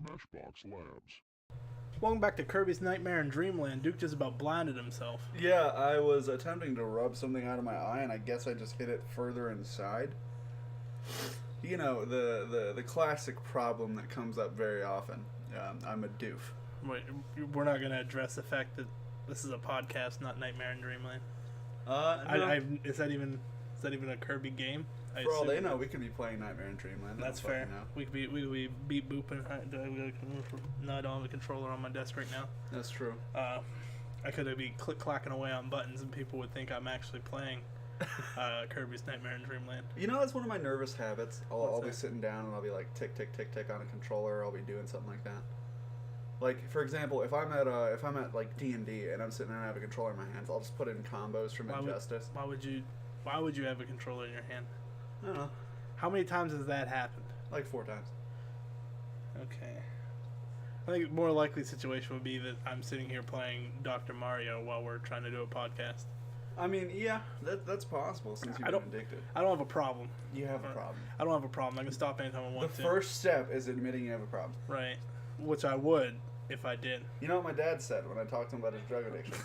Smashbox Labs. Welcome back to Kirby's Nightmare in Dreamland. Duke just about blinded himself. Yeah, I was attempting to rub something out of my eye, and I guess I just hit it further inside. You know, the classic problem that comes up very often. I'm a doof. Wait, we're not going to address the fact that this is a podcast, not Nightmare in Dreamland. No. Is that even a Kirby game? For all they know, we could be playing Nightmare in Dreamland. That's fair. We could be beep booping. No, I don't have a controller on my desk right now. That's true. I could be click-clacking away on buttons, and people would think I'm actually playing Kirby's Nightmare in Dreamland. You know, that's one of my nervous habits. I'll be that? sitting down and I'll be like tick tick tick tick on a controller. Or I'll be doing something like that. Like, for example, if I'm at like D&D and I'm sitting there and I have a controller in my hands, I'll just put in combos from Injustice. Why would you have a controller in your hand? I don't know. How many times has that happened? Like 4 times. Okay. I think a more likely situation would be that I'm sitting here playing Dr. Mario while we're trying to do a podcast. I mean, yeah, that's possible since you've been addicted. I don't have a problem. You have a problem. I don't have a problem. I can stop anytime I want to. The first step is admitting you have a problem. Right. Which I would if I did. You know what my dad said when I talked to him about his drug addiction?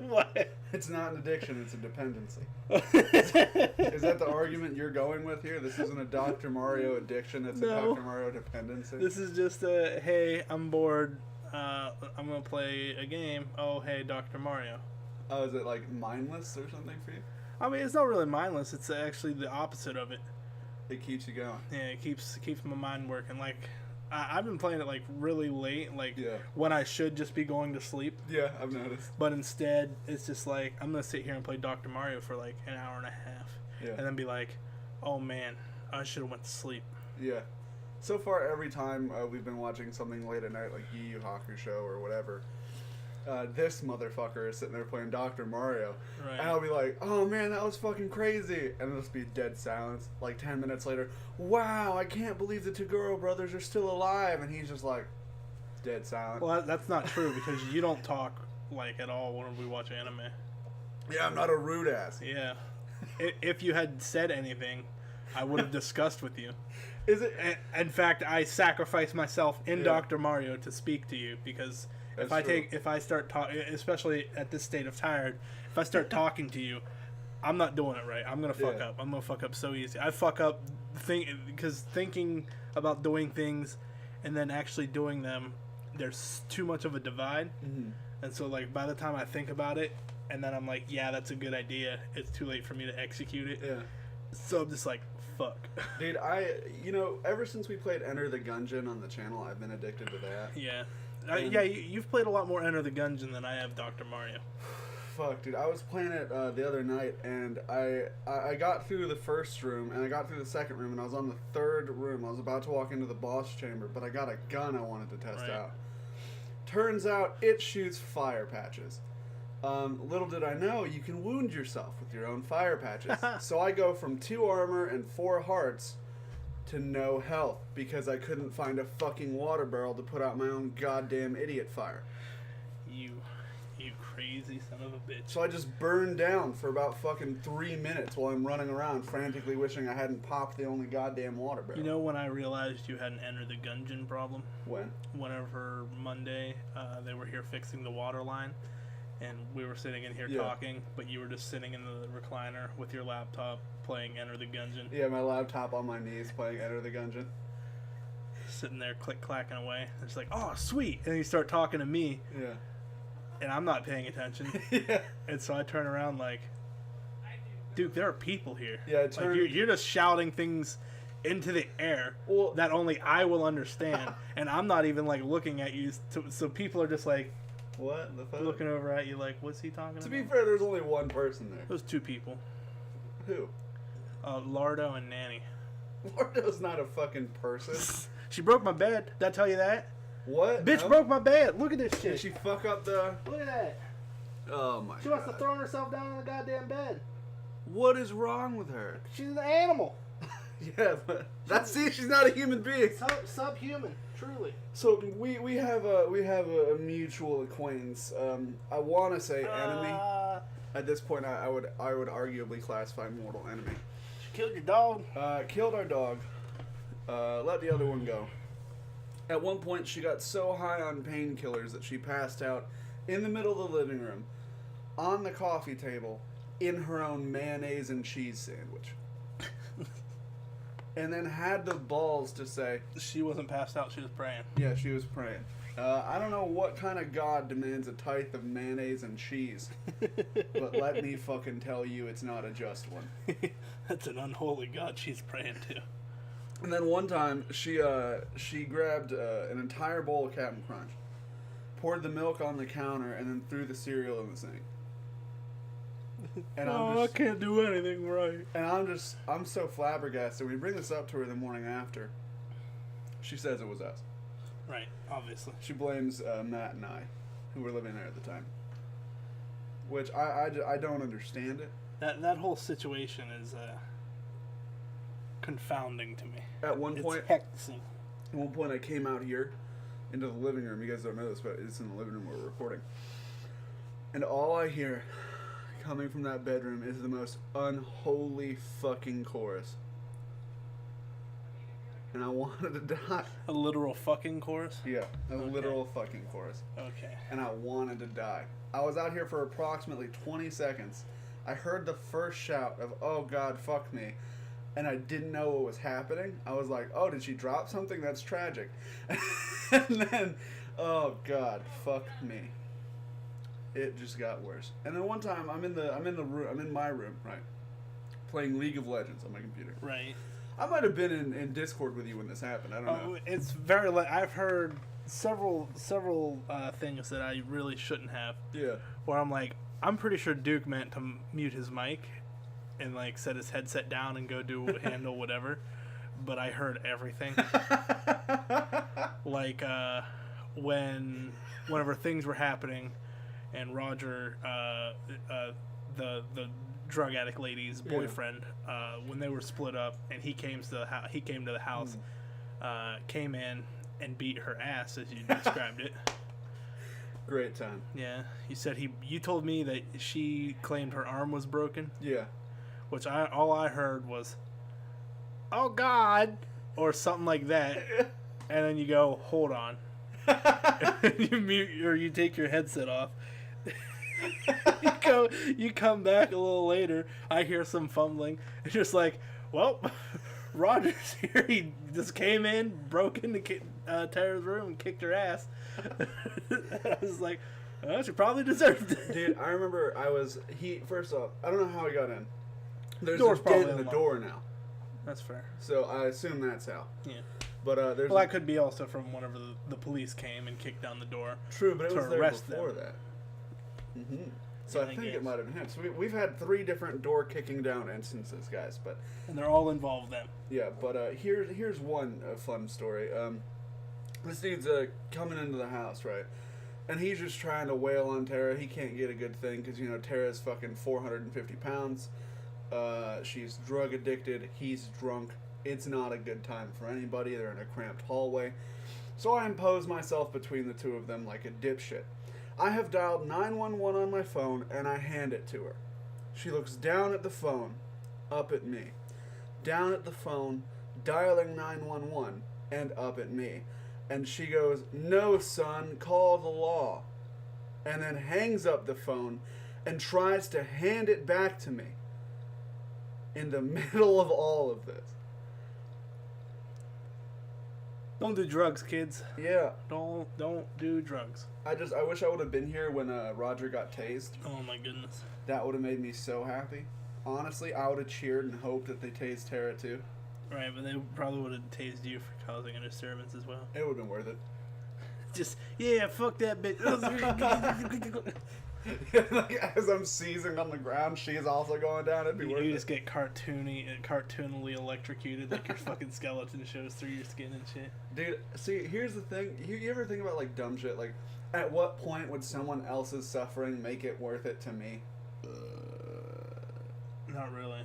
What? It's not an addiction, it's a dependency. Is that the argument you're going with here? This isn't a Dr. Mario addiction, it's a Dr. Mario dependency? This is just a, hey, I'm bored, I'm going to play a game. Oh, hey, Dr. Mario. Oh, is it like mindless or something for you? I mean, it's not really mindless. It's actually the opposite of it. It keeps you going. Yeah, it keeps my mind working. Like, I've been playing it like really late, like Yeah. when I should just be going to sleep. Yeah, I've noticed. But instead, it's just like I'm gonna sit here and play Dr. Mario for like an hour and a half, Yeah. and then be like, "Oh man, I should have went to sleep." Yeah. So far, every time we've been watching something late at night, like Yu Yu Hakusho show or whatever, this motherfucker is sitting there playing Dr. Mario. Right. And I'll be like, oh man, that was fucking crazy. And it'll just be dead silence. Like 10 minutes later, wow, I can't believe the Toguro brothers are still alive. And he's just like, dead silent. Well, that's not true because you don't talk like at all when we watch anime. Yeah, I'm not a rude ass. Yeah. If you had said anything, I would have discussed with you. Is it? In fact, I sacrifice myself in Yeah. Dr. Mario to speak to you because That's true. if I start talking, especially at this state of tired, if I start talking to you, I'm not doing it right. I'm gonna fuck Yeah. up. I'm gonna fuck up so easy. I fuck up because thinking about doing things and then actually doing them, there's too much of a divide, and so like by the time I think about it, and then I'm like, yeah, that's a good idea. It's too late for me to execute it. Yeah. So I'm just like, fuck. Dude, ever since we played Enter the Gungeon on the channel, I've been addicted to that. Yeah. And- You've played a lot more Enter the Gungeon than I have Dr. Mario. Fuck, dude. I was playing it the other night, and I got through the first room, and I got through the second room, and I was on the third room. I was about to walk into the boss chamber, but I got a gun I wanted to test Right. out. Turns out it shoots fire patches. Little did I know, you can wound yourself with your own fire patches. So I go from 2 armor and 4 hearts to no health because I couldn't find a fucking water barrel to put out my own goddamn idiot fire. You crazy son of a bitch. So I just burned down for about fucking 3 minutes while I'm running around frantically wishing I hadn't popped the only goddamn water barrel. You know when I realized you had an Enter the Gungeon problem? When? Whenever Monday they were here fixing the water line, and we were sitting in here Yeah. talking, but you were just sitting in the recliner with your laptop playing Enter the Gungeon, Yeah, my laptop on my knees playing Enter the Gungeon. sitting there click-clacking away. It's like, oh, sweet. And then you start talking to me, Yeah. and I'm not paying attention. Yeah. And so I turn around like, Duke, there are people here. Yeah, I like turned- you're just shouting things into the air Well- that only I will understand, and I'm not even like looking at you. So people are just like What the fuck? looking over at you, like, what's he talking about? To be fair, there's only one person there. It was 2 people, Who? Lardo and Nanny. Lardo's not a fucking person. She broke my bed. Did I tell you that? What? Bitch No? broke my bed. Look at this shit. Did she fuck up the... Look at that. Oh my She wants to god. throw herself down on the goddamn bed. What is wrong with her? She's an animal. Yeah, but... See, she's not a human being. Subhuman, truly. So we have a mutual acquaintance. I want to say enemy. At this point, I would arguably classify mortal enemy. She killed your dog. Killed our dog. Let the other one go. At one point, she got so high on painkillers that she passed out in the middle of the living room, on the coffee table, in her own mayonnaise and cheese sandwich. And then had the balls to say... She wasn't passed out, she was praying. Yeah, she was praying. I don't know what kind of God demands a tithe of mayonnaise and cheese, but let me fucking tell you it's not a just one. That's an unholy God she's praying to. And then one time, she grabbed an entire bowl of Captain Crunch, poured the milk on the counter, and then threw the cereal in the sink. And I can't do anything right. And I'm so flabbergasted. We bring this up to her the morning after. She says it was us. Right, obviously. She blames Matt and I, who were living there at the time. Which I don't understand it. That whole situation is confounding to me. At one point, hectic. At one point, I came out here into the living room. You guys don't know this, but it's in the living room where we're recording. And all I hear coming from that bedroom is the most unholy fucking chorus. And I wanted to die. A literal fucking chorus? Yeah, literal fucking chorus. Okay. And I wanted to die. I was out here for approximately 20 seconds. I heard the first shout of, "Oh God, fuck me." And I didn't know what was happening. I was like, "Oh, did she drop something? That's tragic." And then, "Oh God, fuck me." It just got worse. And then one time, I'm in my room, right, playing League of Legends on my computer. Right. I might have been in Discord with you when this happened. I don't know. It's very. I've heard several things that I really shouldn't have. Yeah. Where I'm like, I'm pretty sure Duke meant to mute his mic, and like set his headset down and go handle whatever, but I heard everything. Like whenever things were happening, and Roger, the drug addict lady's boyfriend, when they were split up, and he came to the house, came in and beat her ass, as you described it. Great time. Yeah, you told me that she claimed her arm was broken. Yeah. Which all I heard was, "Oh God," or something like that, and then you go, "Hold on," and you mute or you take your headset off. You come back a little later. I hear some fumbling. It's just like, well, Roger's here. He just came in, broke into Tara's room, and kicked her ass. I was like, well, she probably deserved it. Dude, I remember first off, I don't know how he got in. There's Door's a dent probably in the door now. That's fair. So I assume that's how. Yeah. But there's. Well, that could be also from whenever the police came and kicked down the door. True, but it was there before them. that. Mm-hmm. So I think it might have been him. So we've had 3 different door kicking down instances, guys. But and they're all involved then. Yeah, but here's one fun story. This dude's coming into the house, right? And he's just trying to wail on Tara. He can't get a good thing because, Tara's fucking 450 pounds. She's drug addicted. He's drunk. It's not a good time for anybody. They're in a cramped hallway. So I impose myself between the two of them like a dipshit. I have dialed 911 on my phone, and I hand it to her. She looks down at the phone, up at me. Down at the phone, dialing 911, and up at me. And she goes, "No, son, call the law." And then hangs up the phone and tries to hand it back to me in the middle of all of this. Don't do drugs, kids. Yeah. Don't do drugs. I wish I would have been here when Roger got tased. Oh my goodness. That would have made me so happy. Honestly, I would have cheered and hoped that they tased Tara too. Right, but they probably would have tased you for causing a disturbance as well. It would have been worth it. Just, yeah, fuck that bitch. Like, as I'm seizing on the ground, she's also going down. It'd be worth it. You just get cartoonily electrocuted, like your fucking skeleton shows through your skin and shit. Dude, see, here's the thing. You ever think about, like, dumb shit? Like, at what point would someone else's suffering make it worth it to me? Not really.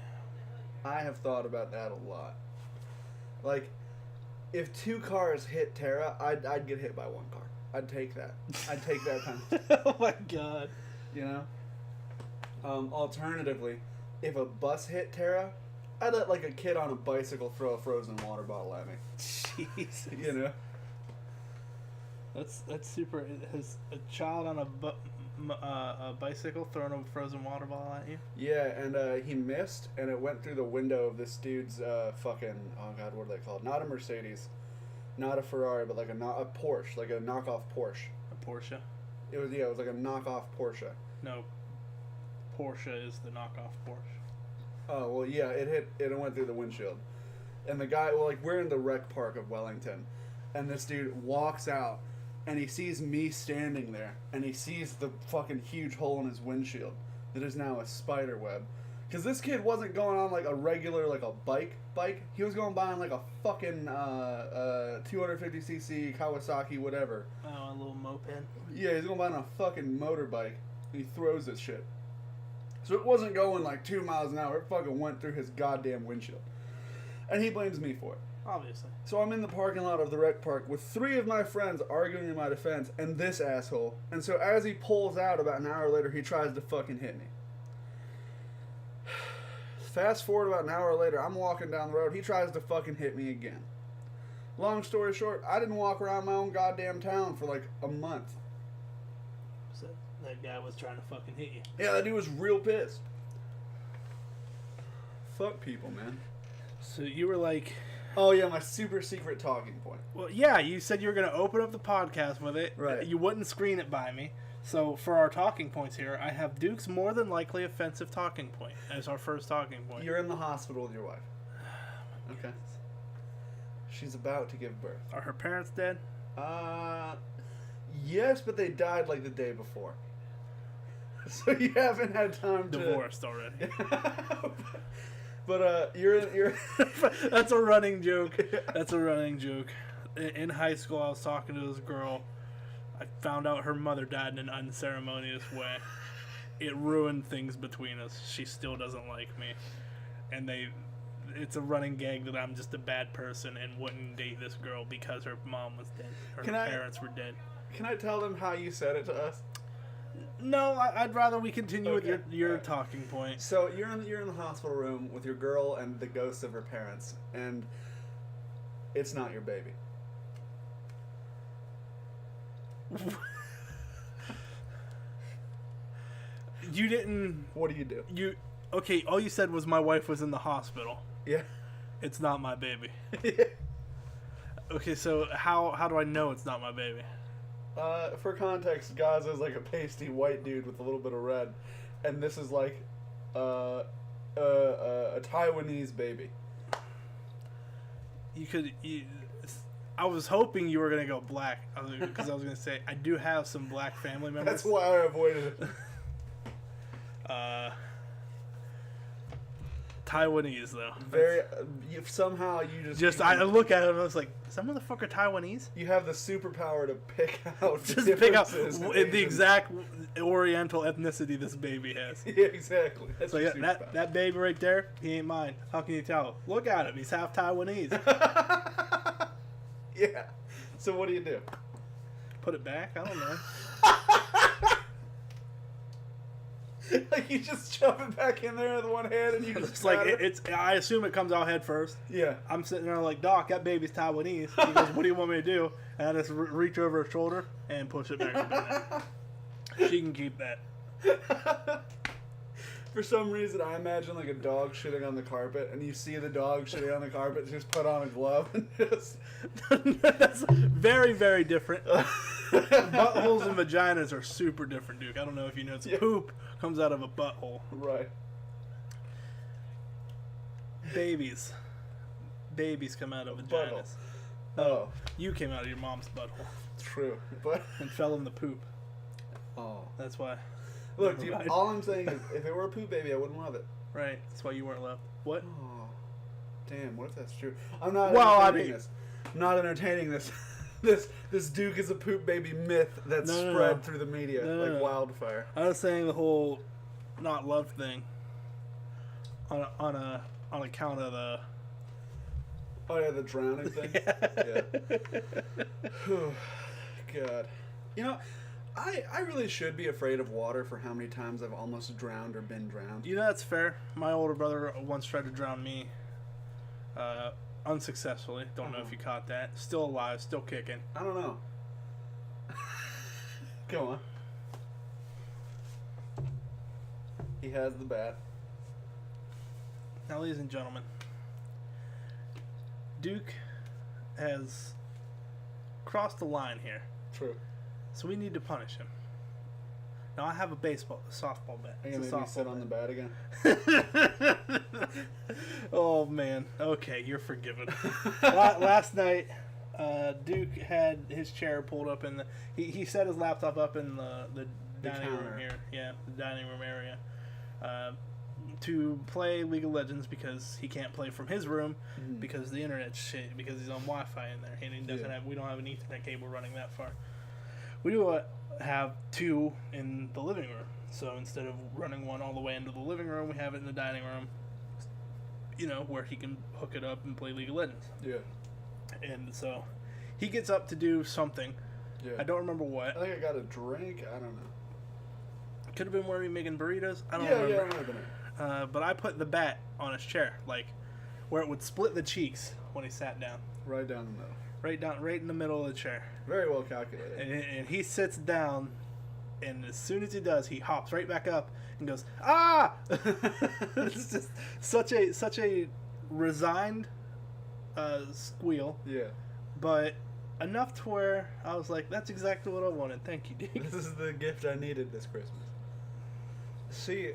I have thought about that a lot. Like, if 2 cars hit Tara, I'd get hit by 1 car. I'd take that. I'd take that penalty. Oh my god. You know? Alternatively, if a bus hit Tara, I'd let like a kid on a bicycle throw a frozen water bottle at me. Jesus. You know? That's super. Has a child on a bicycle thrown a frozen water ball at you? Yeah, and he missed, and it went through the window of this dude's fucking, oh god, what are they called? Not a Mercedes, not a Ferrari, but like a Porsche, like a knockoff Porsche. A Porsche? It was like a knockoff Porsche. No, Porsche is the knockoff Porsche. Oh well, yeah, it went through the windshield, and the guy, well, like we're in the rec park of Wellington, and this dude walks out. And he sees me standing there, and he sees the fucking huge hole in his windshield that is now a spider web. Because this kid wasn't going on like a regular, like a bike. He was going by on like a fucking 250cc Kawasaki, whatever. Oh, a little moped. Yeah, he's going by on a fucking motorbike, and he throws this shit. So it wasn't going like 2 miles an hour. It fucking went through his goddamn windshield. And he blames me for it. Obviously. So I'm in the parking lot of the rec park with 3 of my friends arguing in my defense and this asshole. And so as he pulls out about an hour later, he tries to fucking hit me. Fast forward about an hour later, I'm walking down the road. He tries to fucking hit me again. Long story short, I didn't walk around my own goddamn town for like a month. So that guy was trying to fucking hit you. Yeah, that dude was real pissed. Fuck people, man. So you were like... Oh, yeah, my super secret talking point. Well, yeah, you said you were going to open up the podcast with it. Right. You wouldn't screen it by me. So for our talking points here, I have Duke's more than likely offensive talking point as our first talking point. You're in the hospital with your wife. Okay. She's about to give birth. Are her parents dead? Yes, but they died like the day before. So you haven't had time to... Divorced already. But you're That's a running joke. That's a running joke. In high school, I was talking to this girl. I found out her mother died in an unceremonious way. It ruined things between us. She still doesn't like me. And it's a running gag that I'm just a bad person and wouldn't date this girl because her mom was dead. Her parents were dead. Can I tell them how you said it to us? No, I'd rather we continue with your talking point. So you're in the hospital room with your girl and the ghosts of her parents, and it's not your baby. You didn't... What do you do? Okay, all you said was my wife was in the hospital. Yeah. It's not my baby. Yeah. Okay, so how do I know it's not my baby? For context, Gaza's like a pasty white dude with a little bit of red, and this is like a Taiwanese baby. I was hoping you were gonna go black because I was gonna say I do have some black family members. That's why I avoided it. Taiwanese though. Somehow you just I look at it and I was like, is that motherfucker Taiwanese? You have the superpower to pick out just pick out the exact Oriental ethnicity this baby has. Yeah, exactly. That's so yeah, that baby right there, he ain't mine. How can you tell? Look at him, he's half Taiwanese. Yeah. So what do you do? Put it back? I don't know. Like you just shove it back in there with one hand and you just it's like I assume it comes out head first. Yeah. I'm sitting there like, Doc, that baby's Taiwanese. He goes, what do you want me to do? And I just reach over her shoulder and push it back in there. She can keep that. For some reason, I imagine like a dog shitting on the carpet, and you see the dog shitting on the carpet, just put on a glove and just... That's very, very different. Buttholes and vaginas are super different, Duke. I don't know if you know. Poop comes out of a butthole. Right. Babies come out of vaginas. Butthole. Oh. You came out of your mom's butthole. True. But and fell in the poop. Oh. That's why. Look, dude, all I'm saying is, if it were a poop baby, I wouldn't love it. Right. That's why you weren't loved. What? Oh. Damn, what if that's true? I'm not this. I'm not entertaining this. This Duke is a poop baby myth that's spread through the media like wildfire. I was saying the whole not love thing on account of the... Oh yeah, the drowning thing? Yeah. God. You know, I really should be afraid of water for how many times I've almost drowned or been drowned. You know, that's fair. My older brother once tried to drown me. Unsuccessfully. Don't know if you caught that. Still alive, still kicking. I don't know. Go on. He has the bat. Now, ladies and gentlemen, Duke has crossed the line here. True. So we need to punish him. Now, I have a softball bat. Are you going to make me sit on the bat again? Oh, man. Okay, you're forgiven. Last night, Duke had his chair pulled up in the... He set his laptop up in the dining room here. Yeah, the dining room area. To play League of Legends because he can't play from his room because the internet's shit, because he's on Wi-Fi in there and he doesn't have. We don't have an Ethernet cable running that far. We do have two in the living room, so instead of running one all the way into the living room, we have it in the dining room. You know, where he can hook it up and play League of Legends. Yeah. And so he gets up to do something. Yeah. I don't remember what. I think I got a drink. I don't know. Could have been where we making burritos. I don't remember. Yeah, I remember. But I put the bat on his chair, like where it would split the cheeks when he sat down. Right down the middle. Right in the middle of the chair. Very well calculated. And he sits down, and as soon as he does, he hops right back up and goes, "Ah!" It's just such a resigned squeal. Yeah. But enough to where I was like, "That's exactly what I wanted. Thank you, Dick." This is the gift I needed this Christmas. See.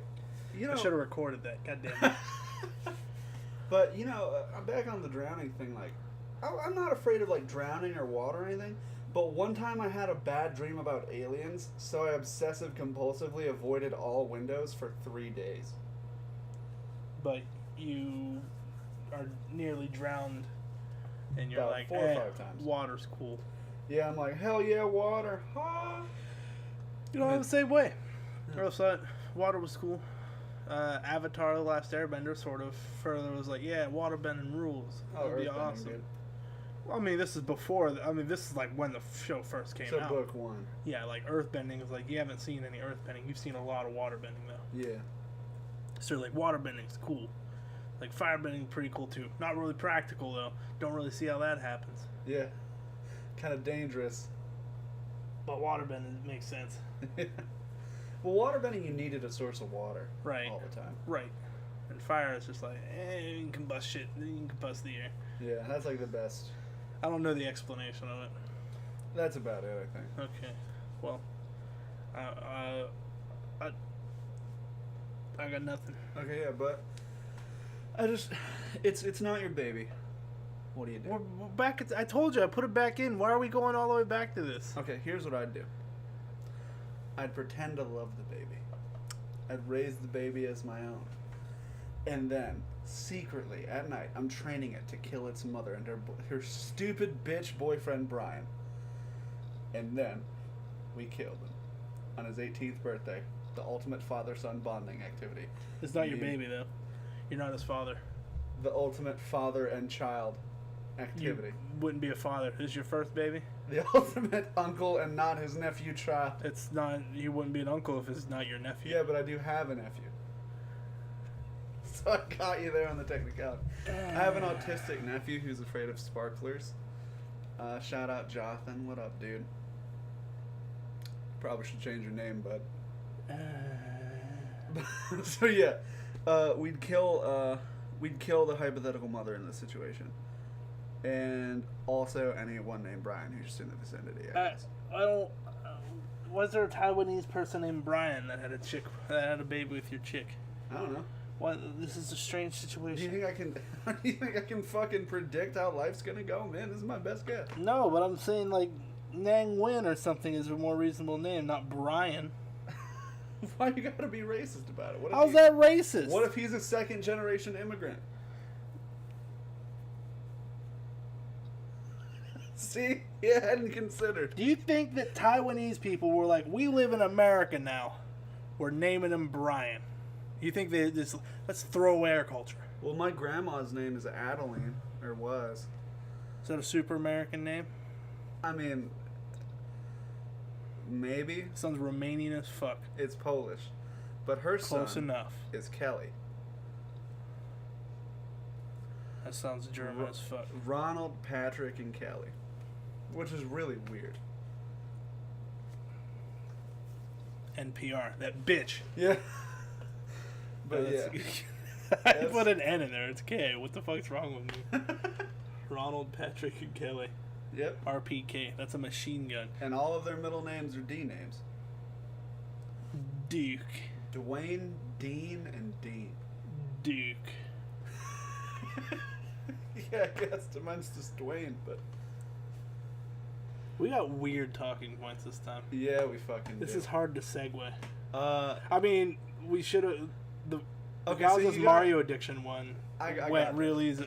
You know, I should have recorded that. God damn it. But, you know, I'm back on the drowning thing. Like, I'm not afraid of, like, drowning or water or anything. But one time I had a bad dream about aliens, so I obsessive-compulsively avoided all windows for 3 days. But you are nearly drowned, and you're about like, 4 or 5 times. Water's cool. Yeah, I'm like, hell yeah, water. Ha! You know, I'm the same way. I also thought water was cool. Avatar: The Last Airbender sort of further was like, yeah, waterbending rules. That would be awesome. Dude. Well, I mean, this is before. This is like when the show first came out. So book 1. Yeah, like earthbending is like you haven't seen any earthbending. You've seen a lot of waterbending though. Yeah. So like waterbending's cool. Like firebending's pretty cool too. Not really practical though. Don't really see how that happens. Yeah. Kind of dangerous. But waterbending makes sense. Well, waterbending, you needed a source of water all the time. Right. And fire is just like, you can combust shit. You can combust the air. Yeah, that's like the best. I don't know the explanation of it. That's about it, I think. Okay. Well, I got nothing. Okay, yeah, but it's not your baby. What do you do? We're back I told you, I put it back in. Why are we going all the way back to this? Okay, here's what I'd do. I'd pretend to love the baby. I'd raise the baby as my own. And then, secretly, at night, I'm training it to kill its mother and her stupid bitch boyfriend, Brian. And then, we killed him. On his 18th birthday. The ultimate father-son bonding activity. It's not your baby, though. You're not his father. The ultimate father and child activity. You wouldn't be a father. Is your first baby? The ultimate uncle and not his nephew child. It's not. You wouldn't be an uncle if it's not your nephew. Yeah, but I do have a nephew. So I got you there on the technicality. I have an autistic nephew who's afraid of sparklers. Shout out Jonathan. What up, dude? Probably should change your name, bud. So yeah, we'd kill the hypothetical mother in this situation. And also anyone named Brian who's just in the vicinity. I don't. Was there a Taiwanese person named Brian that had a baby with your chick? I don't know. What? This is a strange situation. Do you think I can fucking predict how life's gonna go, man? This is my best guess. No, but I'm saying like Nang Wen or something is a more reasonable name, not Brian. Why you gotta be racist about it? How's that racist? What if he's a second generation immigrant? See? He hadn't considered. Do you think that Taiwanese people were like, we live in America now, we're naming him Brian? You think they just, let's throw away our culture? Well, my grandma's name is Adeline, or was. Is that a super American name? I mean, maybe. Sounds Romanian as fuck. It's Polish. But her Close son enough. is Kelly. That sounds German as fuck. Ronald, Patrick, and Kelly. Which is really weird. NPR. That bitch. Yeah. But yeah. I put an N in there. It's K. What the fuck's wrong with me? Ronald, Patrick, and Kelly. Yep. RPK. That's a machine gun. And all of their middle names are D names. Duke. Dwayne, Dean, and Dean. Duke. Yeah, I guess mine's just Dwayne, but... We got weird talking points this time. Yeah, we fucking This do. is hard to segue. I mean, we should have... The okay, Gaza's so Mario Addiction one I went got really easy.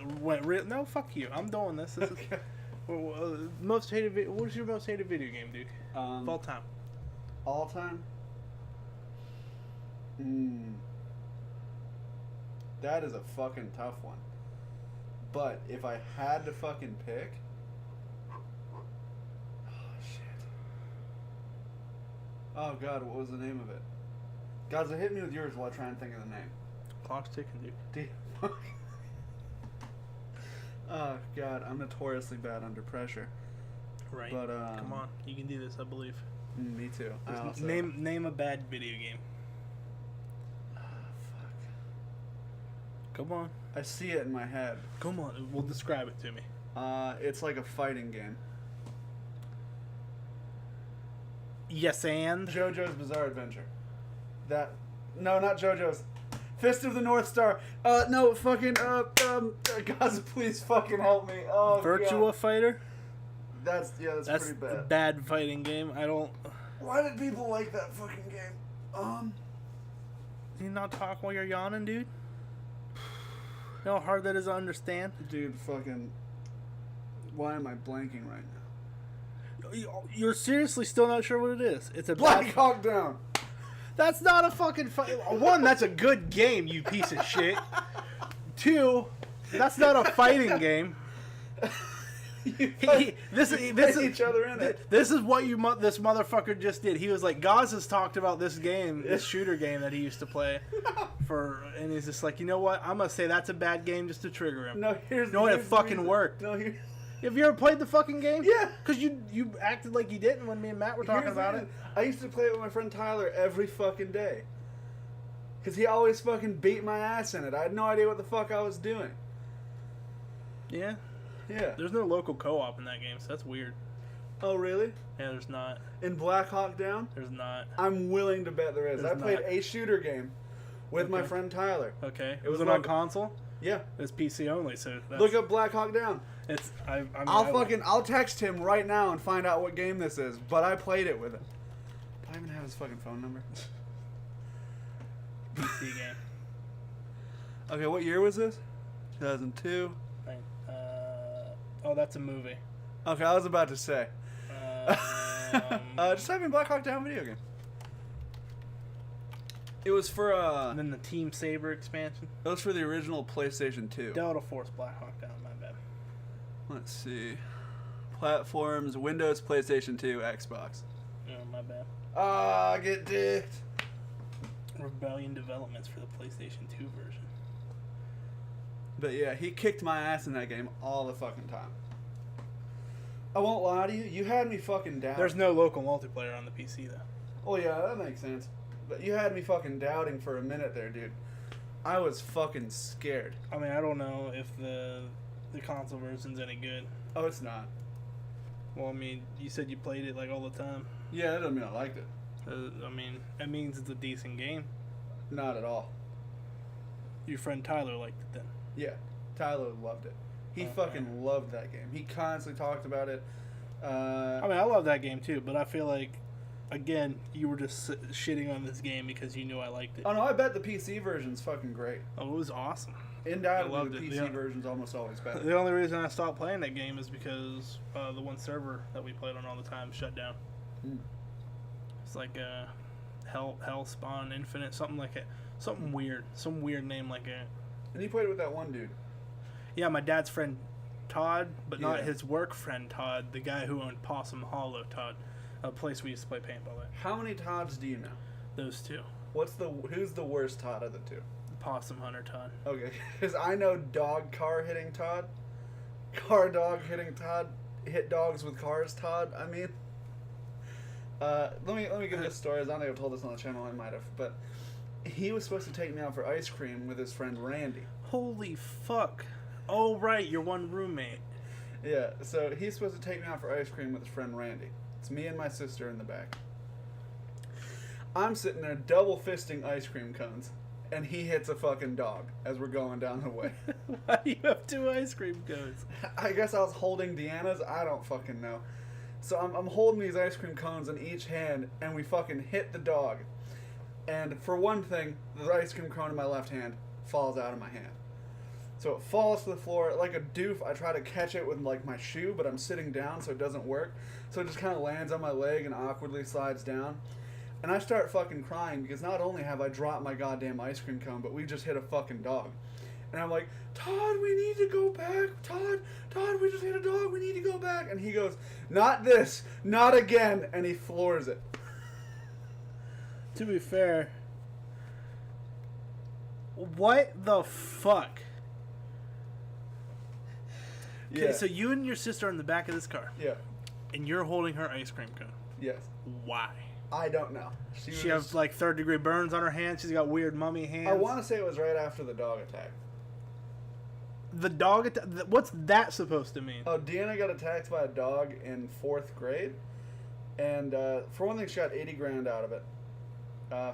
No, fuck you. I'm doing this. This Okay. is... most hated... What's your most hated video game, Duke? Of all time. All time? That is a fucking tough one. But if I had to fucking pick... Oh, shit. Oh, God, what was the name of it? God, so hit me with yours while I try and think of the name. Clock's ticking, Duke. Oh, God, I'm notoriously bad under pressure. Right. But, come on. You can do this, I believe. Me too. I also... Name a bad video game. Fuck. Come on. I see it in my head. Come on. Well, describe it to me. It's like a fighting game. Yes, and? JoJo's Bizarre Adventure. No, not JoJo's. Fist of the North Star. No, fucking, Gaza, please fucking help me. Oh, Virtua God. Fighter? That's pretty bad. A bad fighting game. I don't... Why did people like that fucking game? Do you not talk while you're yawning, dude? You know how hard that is to understand? Dude, fucking... Why am I blanking right now? You're seriously still not sure what it is. It's a Black bad... Hawk Down. That's not a fucking fight. One, that's a good game, you piece of shit. Two, that's not a fighting game. This is each other in it. This is what this motherfucker just did. He was like, Gaz has talked about this game, this shooter game that he used to play, and he's just like, you know what? I'm gonna say that's a bad game just to trigger him. No, it fucking worked. No, Have you ever played the fucking game? Yeah. Because you acted like you didn't when me and Matt were talking about it. I used to play it with my friend Tyler every fucking day. Because he always fucking beat my ass in it. I had no idea what the fuck I was doing. Yeah. Yeah. There's no local co-op in that game, so that's weird. Oh, really? Yeah, there's not. In Black Hawk Down? There's not. I'm willing to bet there is. There's I played not. a shooter game with my friend Tyler. Okay. It was on like- console? Yeah. It's PC only, so that's... Look up Black Hawk Down. It's... I'll text him right now and find out what game this is, but I played it with him. Do I even have his fucking phone number? PC game. Okay, what year was this? 2002. Oh, that's a movie. Okay, I was about to say. Just type in Black Hawk Down video game. It was for And then the Team Saber expansion. It was for the original PlayStation 2. Delta Force Black Hawk Down, my bad. Let's see. Platforms: Windows, PlayStation 2, Xbox. Oh, my bad. Get dicked. Rebellion Developments for the PlayStation 2 version. But yeah, he kicked my ass in that game all the fucking time. I won't lie to you, you had me fucking down. There's no local multiplayer on the PC, though. Oh yeah, that makes sense. But you had me fucking doubting for a minute there, dude. I was fucking scared. I mean, I don't know if the console version's any good. Oh, it's not. Well, I mean, you said you played it like all the time. Yeah, that doesn't mean I liked it. I mean, that means it's a decent game. Not at all. Your friend Tyler liked it then. Yeah, Tyler loved it. He Okay. fucking loved that game. He constantly talked about it. I mean, I love that game too, but I feel like, again, you were just shitting on this game because you knew I liked it. Oh no, I bet the PC version's fucking great. Oh, it was awesome. Undoubtedly, the it. PC version's almost always better. The only reason I stopped playing that game is because the one server that we played on all the time shut down. It's like Hellspawn Infinite, something like it. Something weird. Some weird name like that. And you played it with that one dude. Yeah, my dad's friend Todd, but not Yeah. his work friend Todd, the guy who owned Possum Hollow Todd, a place we used to play paintball at. How many Todds do you know? Those two. Who's the worst Todd of the two? Possum Hunter Todd. Okay, because I know dog car hitting Todd, car dog hitting Todd, hit dogs with cars Todd. I mean, Let me give this story. I don't think I've told this on the channel. I might have, but he was supposed to take me out for ice cream with his friend Randy. Holy fuck! Oh right, your one roommate. Yeah, so he's supposed to take me out for ice cream with his friend Randy. It's me and my sister in the back. I'm sitting there double fisting ice cream cones, and he hits a fucking dog as we're going down the way. Why do you have 2 ice cream cones? I guess I was holding Deanna's. I don't fucking know. So I'm holding these ice cream cones in each hand, and we fucking hit the dog. And for one thing, the ice cream cone in my left hand falls out of my hand. So it falls to the floor like a doof. I try to catch it with like my shoe, but I'm sitting down, so it doesn't work. So it just kind of lands on my leg and awkwardly slides down. And I start fucking crying because not only have I dropped my goddamn ice cream cone, but we just hit a fucking dog. And I'm like, Todd, we need to go back. Todd, we just hit a dog. We need to go back. And he goes, not this, not again. And he floors it. To be fair, what the fuck? Okay, Yeah. so you and your sister are in the back of this car, Yeah. and you're holding her ice cream cone. Yes. Why? I don't know. She has like 3rd-degree burns on her hands. She's got weird mummy hands. I want to say it was right after the dog attack. The dog attack? What's that supposed to mean? Oh, Deanna got attacked by a dog in 4th grade. And for one thing, she got 80 grand out of it.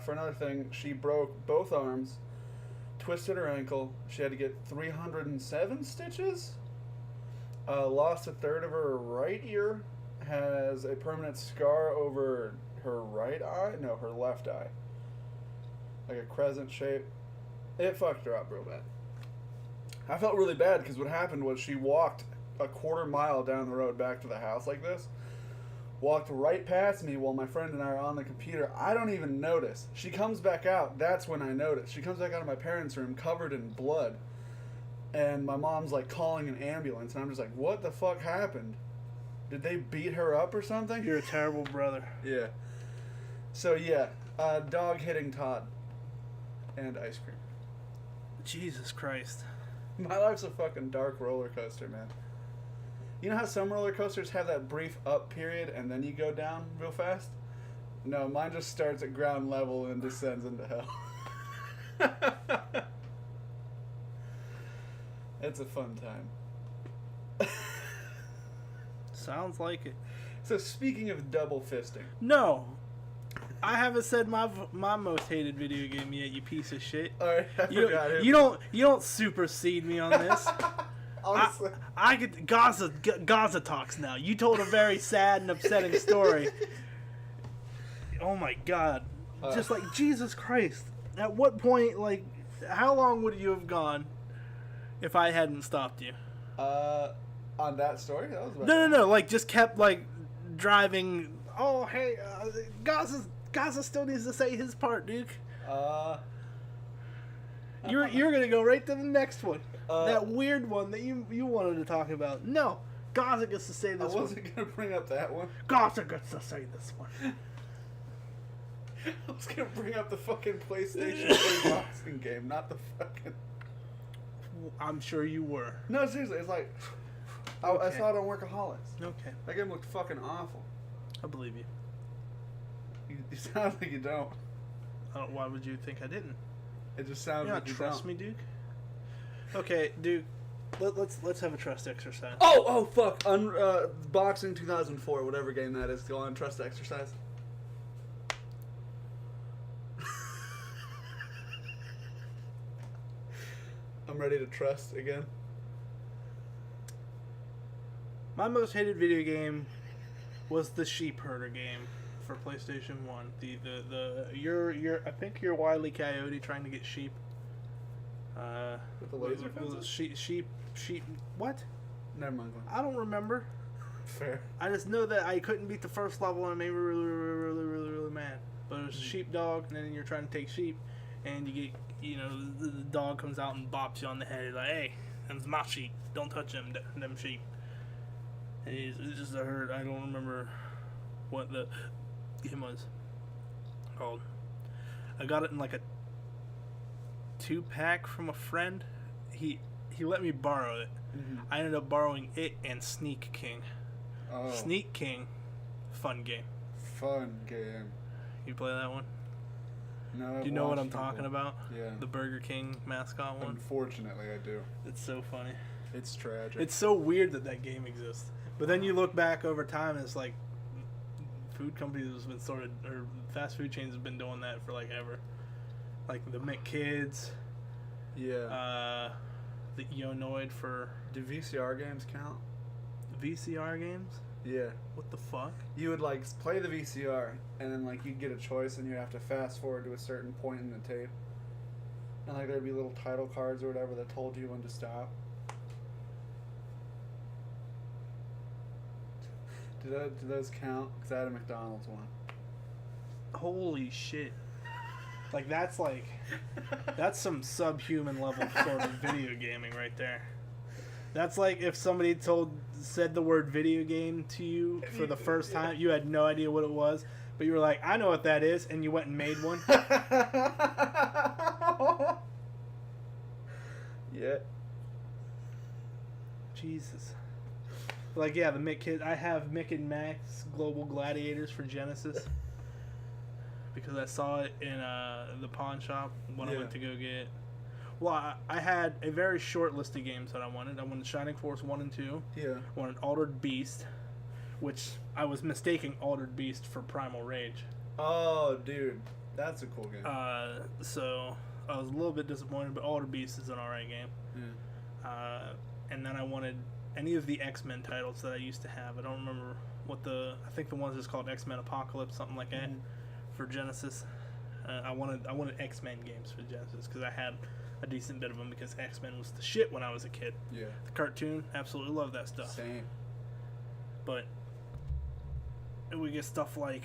For another thing, she broke both arms, twisted her ankle. She had to get 307 stitches. Lost a third of her right ear. Has a permanent scar over her right eye. No, her left eye. Like a crescent shape. It fucked her up real bad. I felt really bad because what happened was she walked a quarter mile down the road back to the house like this. Walked right past me while my friend and I are on the computer. I don't even notice. She comes back out. That's when I notice. She comes back out of my parents' room covered in blood. And my mom's like calling an ambulance. And I'm just like, what the fuck happened? Did they beat her up or something? You're a terrible brother. Yeah. So yeah, dog hitting Todd. And ice cream. Jesus Christ. My life's a fucking dark roller coaster, man. You know how some roller coasters have that brief up period and then you go down real fast? No, mine just starts at ground level and descends into hell. It's a fun time. Sounds like it. So speaking of double fisting. No. I haven't said my most hated video game yet, you piece of shit. Alright, I forgot it. You don't supersede me on this. Honestly. I get Gaza talks now. You told a very sad and upsetting story. Oh my god. Just like Jesus Christ. At what point, like, how long would you have gone if I hadn't stopped you? On that story? That was about No. Like, just kept, like, driving. Oh, hey, Gaza still needs to say his part, Duke. You're gonna go right to the next one. That weird one that you wanted to talk about. No, Gaza gets to say this one. I wasn't gonna bring up that one. Gaza gets to say this one. I was gonna bring up the fucking PlayStation 3 boxing game, not the fucking... I'm sure you were. No, seriously, it's like... I saw it on Workaholics. Okay. That game looked fucking awful. I believe you. You sound like you don't. Why would you think I didn't? It just sounds You like not you trust don't. me, Duke? Okay, Duke. Let's have a trust exercise. Oh, fuck. Boxing 2004, whatever game that is. Go on, trust exercise. I'm ready to trust again. My most hated video game was the Sheep Herder game for PlayStation 1. You're I think you're Wile E. Coyote trying to get sheep. With the laser fences? Sheep. What? Never mind. I don't remember. Fair. I just know that I couldn't beat the first level and it made me really mad. But it was a sheepdog, and then you're trying to take sheep, and you get, the dog comes out and bops you on the head. He's like, hey, them's my sheep. Don't touch them sheep. And it's just a herd. I don't remember what the game was called. I got it in like a 2-pack from a friend. He let me borrow it. Mm-hmm. I ended up borrowing it and Sneak King. Oh. Sneak King, fun game. fun game. You play that one? No. Do you know what I'm talking about? Yeah. The Burger King mascot one? Unfortunately, I do. It's so funny. It's tragic. It's so weird that game exists. But then you look back over time and it's like food companies have been or fast food chains have been doing that for like ever. Like the McKids. Yeah. The Ionoid for... Do VCR games count? VCR games? Yeah. What the fuck? You would like play the VCR and then like you'd get a choice and you'd have to fast forward to a certain point in the tape. And like there'd be little title cards or whatever that told you when to stop. Do those count? Because I had a McDonald's one. Holy shit. That's some subhuman level sort of video gaming right there. That's like if somebody said the word video game to you for the first time, you had no idea what it was, but you were like, I know what that is, and you went and made one. Yeah. Jesus. Like, yeah, the Mick Kid. I have Mick and Max Global Gladiators for Genesis. Because I saw it in the pawn shop when I went to go get. Well, I had a very short list of games that I wanted. I wanted Shining Force 1 and 2. Yeah. I wanted Altered Beast, which I was mistaking Altered Beast for Primal Rage. Oh, dude. That's a cool game. So I was a little bit disappointed, but Altered Beast is an alright game. Yeah. And then I wanted any of the X-Men titles that I used to have. I don't remember I think the one's just called X-Men Apocalypse, something like that, for Genesis. I wanted X-Men games for Genesis because I had a decent bit of them because X-Men was the shit when I was a kid. Yeah. The cartoon, absolutely love that stuff. Same. But we get stuff like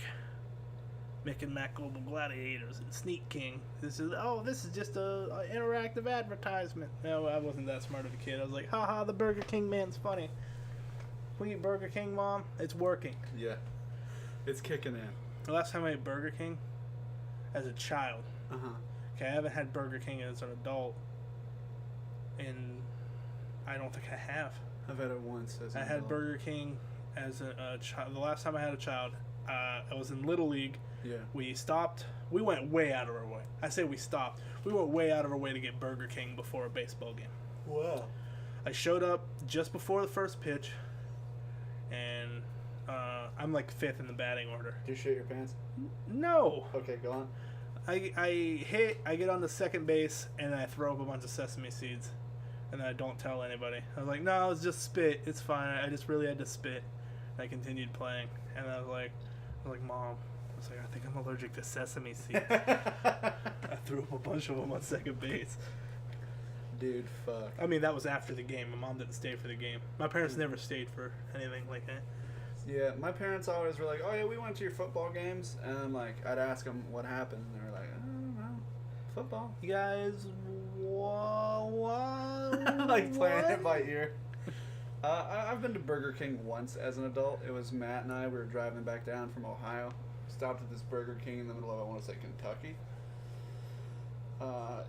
Mick and Mac Global Gladiators and Sneak King. This is just a interactive advertisement. No, I wasn't that smart of a kid. I was like, haha, the Burger King man's funny. We eat Burger King, Mom. It's working. Yeah. It's kicking in. The last time I ate Burger King as a child. Uh-huh. Okay, I haven't had Burger King as an adult, and I don't think I have. I've had it once as an I had adult. Burger King as a child. The last time I had a child, I was in Little League. Yeah. We stopped. We went way out of our way. I say we stopped. We went way out of our way to get Burger King before a baseball game. Wow. I showed up just before the first pitch, and I'm like fifth in the batting order. Do you shit your pants? No. Okay, go on. I get on the second base, and I throw up a bunch of sesame seeds, and I don't tell anybody. I was like, no, it's just spit. It's fine. I just really had to spit. And I continued playing, and I was like, Mom. I was like, I think I'm allergic to sesame seeds. I threw up a bunch of them on second base. Dude, fuck. I mean, that was after the game. My mom didn't stay for the game. My parents never stayed for anything like that. Yeah, my parents always were like, oh yeah, we went to your football games. And I'm like, I'd ask them what happened. And they were like, I don't know. Football. You guys, what? Like playing it by ear. I've been to Burger King once as an adult. It was Matt and I. We were driving back down from Ohio. Stopped at this Burger King in the middle of, I want to say, Kentucky.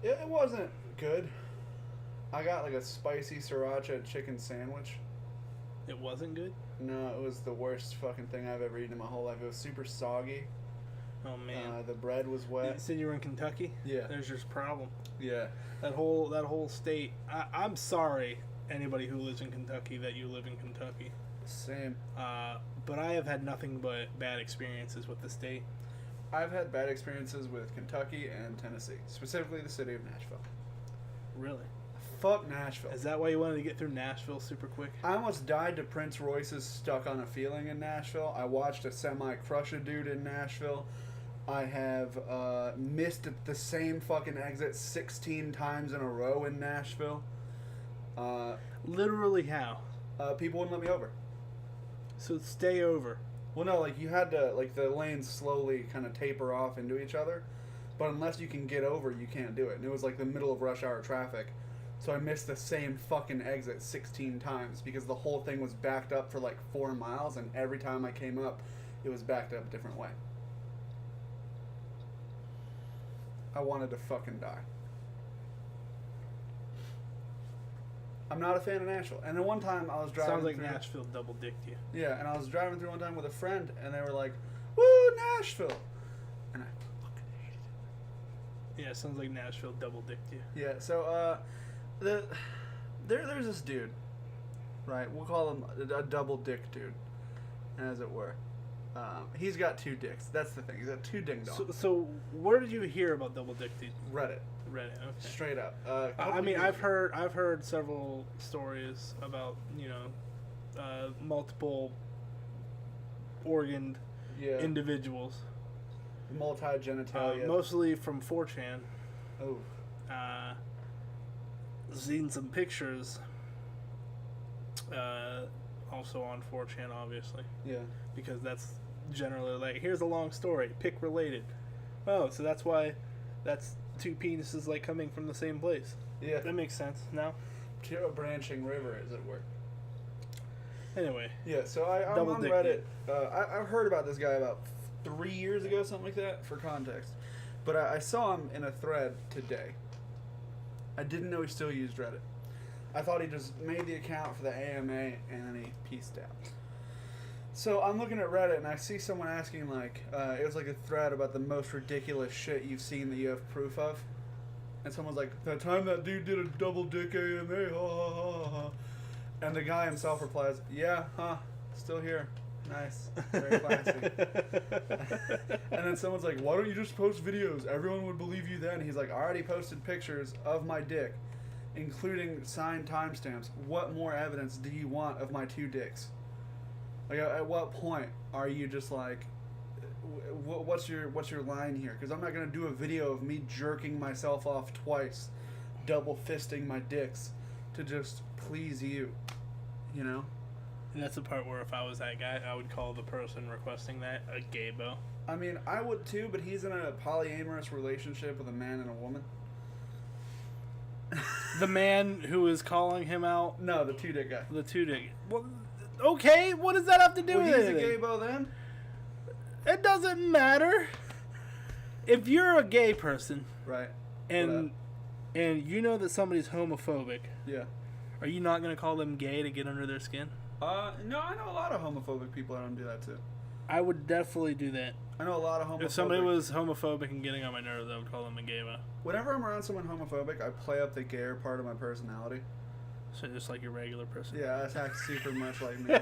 It wasn't good. I got like a spicy sriracha chicken sandwich. It wasn't good? No, it was the worst fucking thing I've ever eaten in my whole life. It was super soggy. Oh man. The bread was You wet. said you were in Kentucky? Yeah. There's your problem. Yeah. That whole state. I'm sorry, anybody who lives in Kentucky, that you live in Kentucky. Same. But I have had nothing but bad experiences with the state. I've had bad experiences with Kentucky and Tennessee, specifically the city of Nashville. Really? Fuck Nashville. Is that why you wanted to get through Nashville super quick? I almost died to Prince Royce's Stuck on a Feeling in Nashville. I watched a semi crush a dude in Nashville. I have missed the same fucking exit 16 times in a row in Nashville. Literally how? People wouldn't let me over. So stay over. Well, no, like you had to, like the lanes slowly kind of taper off into each other. But unless you can get over, you can't do it. And it was like the middle of rush hour traffic. So I missed the same fucking exit 16 times because the whole thing was backed up for like 4 miles, and every time I came up, it was backed up a different way. I wanted to fucking die. I'm not a fan of Nashville. And then one time I was driving Sounds like through... Nashville double dicked you. Yeah, and I was driving through one time with a friend, and they were like, Woo, Nashville! And I fucking hated it. Yeah, it sounds like Nashville double dicked you. Yeah, so, there's this dude, right? We'll call him a double dick dude, as it were. He's got 2 dicks. That's the thing. He's got 2 ding dongs. So where did you hear about double dick dude? Reddit. Reddit. Okay. Straight up. I mean, I've heard several stories about multiple organed individuals. Multi-genitalia. Mostly from 4chan. Oh. Seen some pictures. Also on 4chan, obviously. Yeah. Because that's generally like, here's a long story, pick related. Oh, so that's why that's 2 penises like coming from the same place. Yeah. That makes sense now. To a branching river, as it were. Anyway. Yeah, so I'm on Reddit. I've heard about this guy about 3 years ago, something like that, for context. But I saw him in a thread today. I didn't know he still used Reddit. I thought he just made the account for the AMA and then he pieced out. So I'm looking at Reddit and I see someone asking it was like a thread about the most ridiculous shit you've seen that you have proof of. And someone's like, the time that dude did a double dick AMA, ha ha ha ha. And the guy himself replies, yeah, huh, still here. Nice. Very classy. And then someone's like, why don't you just post videos? Everyone would believe you then. He's like, I already posted pictures of my dick, including signed timestamps. What more evidence do you want of my 2 dicks? Like, at what point are you just like, what's your line here? Because I'm not going to do a video of me jerking myself off twice, double fisting my dicks to just please you, you know? And that's the part where if I was that guy, I would call the person requesting that a gaybo. I mean, I would too, but he's in a polyamorous relationship with a man and a woman. The man who is calling him out? No, the 2 dick guy. The 2 dick. Well, okay, what does that have to do with it? He's a gaybo then? It doesn't matter. If you're a gay person, right, and you know that somebody's homophobic, yeah, are you not going to call them gay to get under their skin? No, I know a lot of homophobic people that don't do that too. I would definitely do that. I know a lot of homophobic. If somebody was homophobic and getting on my nerves, I would call them a gaybo. Whenever I'm around someone homophobic, I play up the gayer part of my personality. So just like your regular person. Yeah, I act super much like me.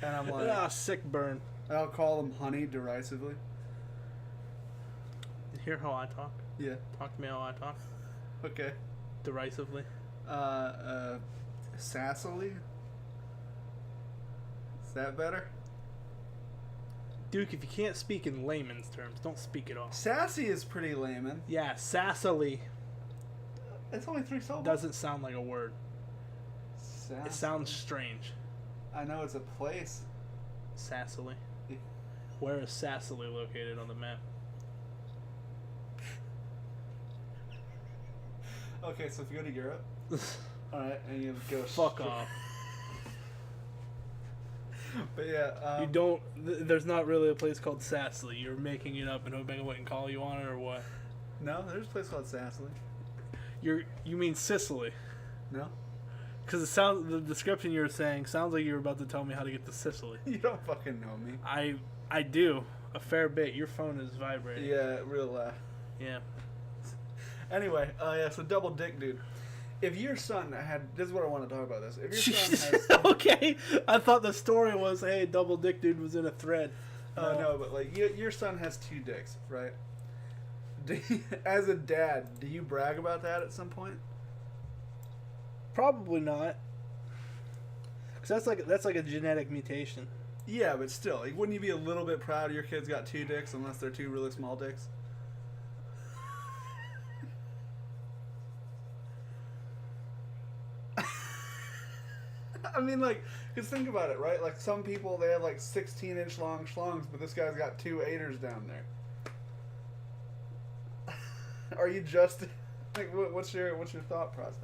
And I'm like, sick burn. I'll call them honey derisively. Hear how I talk? Yeah. Talk to me how I talk. Okay. Derisively. Sassily. Is that better? Duke, if you can't speak in layman's terms, don't speak at all. Sassy is pretty layman. Yeah, sassily. It's only 3 syllables. Doesn't sound like a word. Sassily. It sounds strange. I know it's a place. Sassily. Where is Sassily located on the map? Okay, so if you go to Europe, alright, and you go fuck off. But yeah, you don't. There's not really a place called Sassily. You're making it up and hoping I wouldn't call you on it, or what? No, there's a place called Sassily. You mean Sicily? No, because the description you were saying sounds like you were about to tell me how to get to Sicily. You don't fucking know me. I do a fair bit. Your phone is vibrating. Yeah, real loud. Yeah. Anyway, yeah. So double dick, dude. If your son had, this is what I want to talk about. This. If your son has, okay, I thought the story was, hey, double dick dude was in a thread. No, but like your son has 2 dicks, right? As a dad, do you brag about that at some point? Probably not. Cause that's like a genetic mutation. Yeah, but still, like, wouldn't you be a little bit proud your kid's got 2 dicks unless they're 2 really small dicks? I mean, like, because think about it, right? Like, some people, they have, like, 16-inch long schlongs, but this guy's got 2 8ers down there. Are you just... Like, what's your thought process?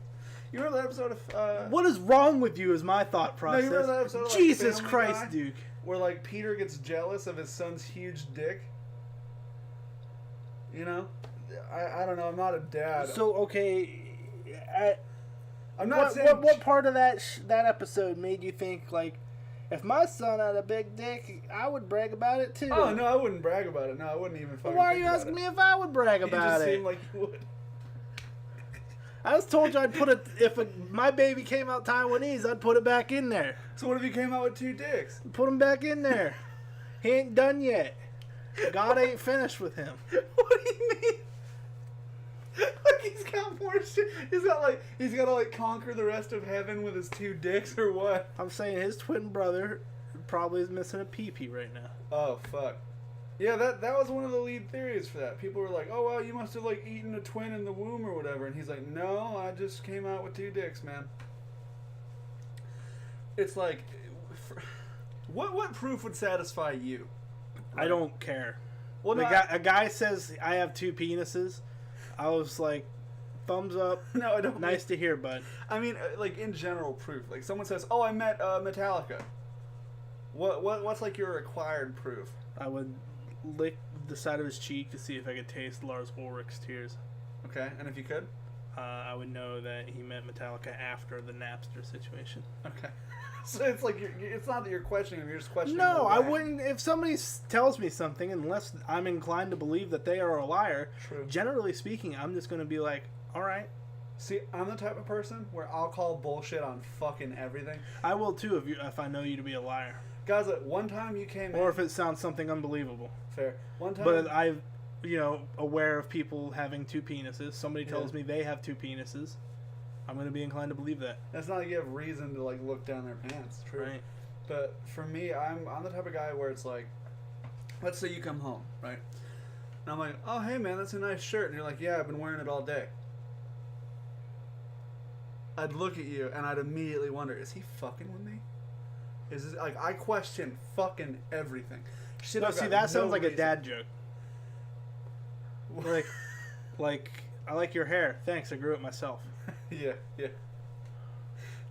You remember that episode of... What is wrong with you is my thought process. No, you remember that episode of, like, Jesus Family Christ, Guy? Duke. Where, like, Peter gets jealous of his son's huge dick? You know? I don't know, I'm not a dad. So, okay... I'm not saying... What part of that episode made you think, like, If my son had a big dick, I would brag about it too. Oh, no, I wouldn't brag about it. No, I wouldn't even fucking Why are think you about asking it. me if I would brag You about just it? seem like you would. I just told you I'd put it, if my baby came out Taiwanese, I'd put it back in there. So what if he came out with 2 dicks? Put him back in there. He ain't done yet. God ain't finished with him. What do you mean? Like he's got more shit. He's gotta like conquer the rest of heaven with his 2 dicks or what? I'm saying his twin brother probably is missing a pee-pee right now. Oh fuck. Yeah, that was one of the lead theories for that. People were like, "Oh well, you must have like eaten a twin in the womb or whatever," and he's like, "No, I just came out with 2 dicks, man." It's like, what proof would satisfy you? I don't care. Well, no, a guy says I have 2 penises. I was like, thumbs up. No, I don't. Nice to hear, bud. I mean, like in general proof. Like someone says, "Oh, I met Metallica." What's like your required proof? I would lick the side of his cheek to see if I could taste Lars Ulrich's tears. Okay, and if you could, I would know that he met Metallica after the Napster situation. okay. So it's like it's not that you're questioning him; you're just questioning. No, the I lie. wouldn't. If somebody tells me something, unless I'm inclined to believe that they are a liar, True. generally speaking, I'm just going to be like, all right. See, I'm the type of person where I'll call bullshit on fucking everything. I will too if I know you to be a liar. Guys, like, one time you came Or in. if it sounds something unbelievable. Fair. One time. But I'm, aware of people having 2 penises. Somebody tells me they have 2 penises. I'm going to be inclined to believe that. That's not like you have reason to like look down their pants. True. Right. But for me, I'm the type of guy where it's like, let's say you come home, right? And I'm like, oh hey man, that's a nice shirt, and you're like, yeah, I've been wearing it all day. I'd look at you and I'd immediately wonder, is he fucking with me? Is this, like, I question fucking everything. Shit, No, I've see, got that no sounds like a reason. dad joke. Like, I like your hair. Thanks, I grew it myself. Yeah.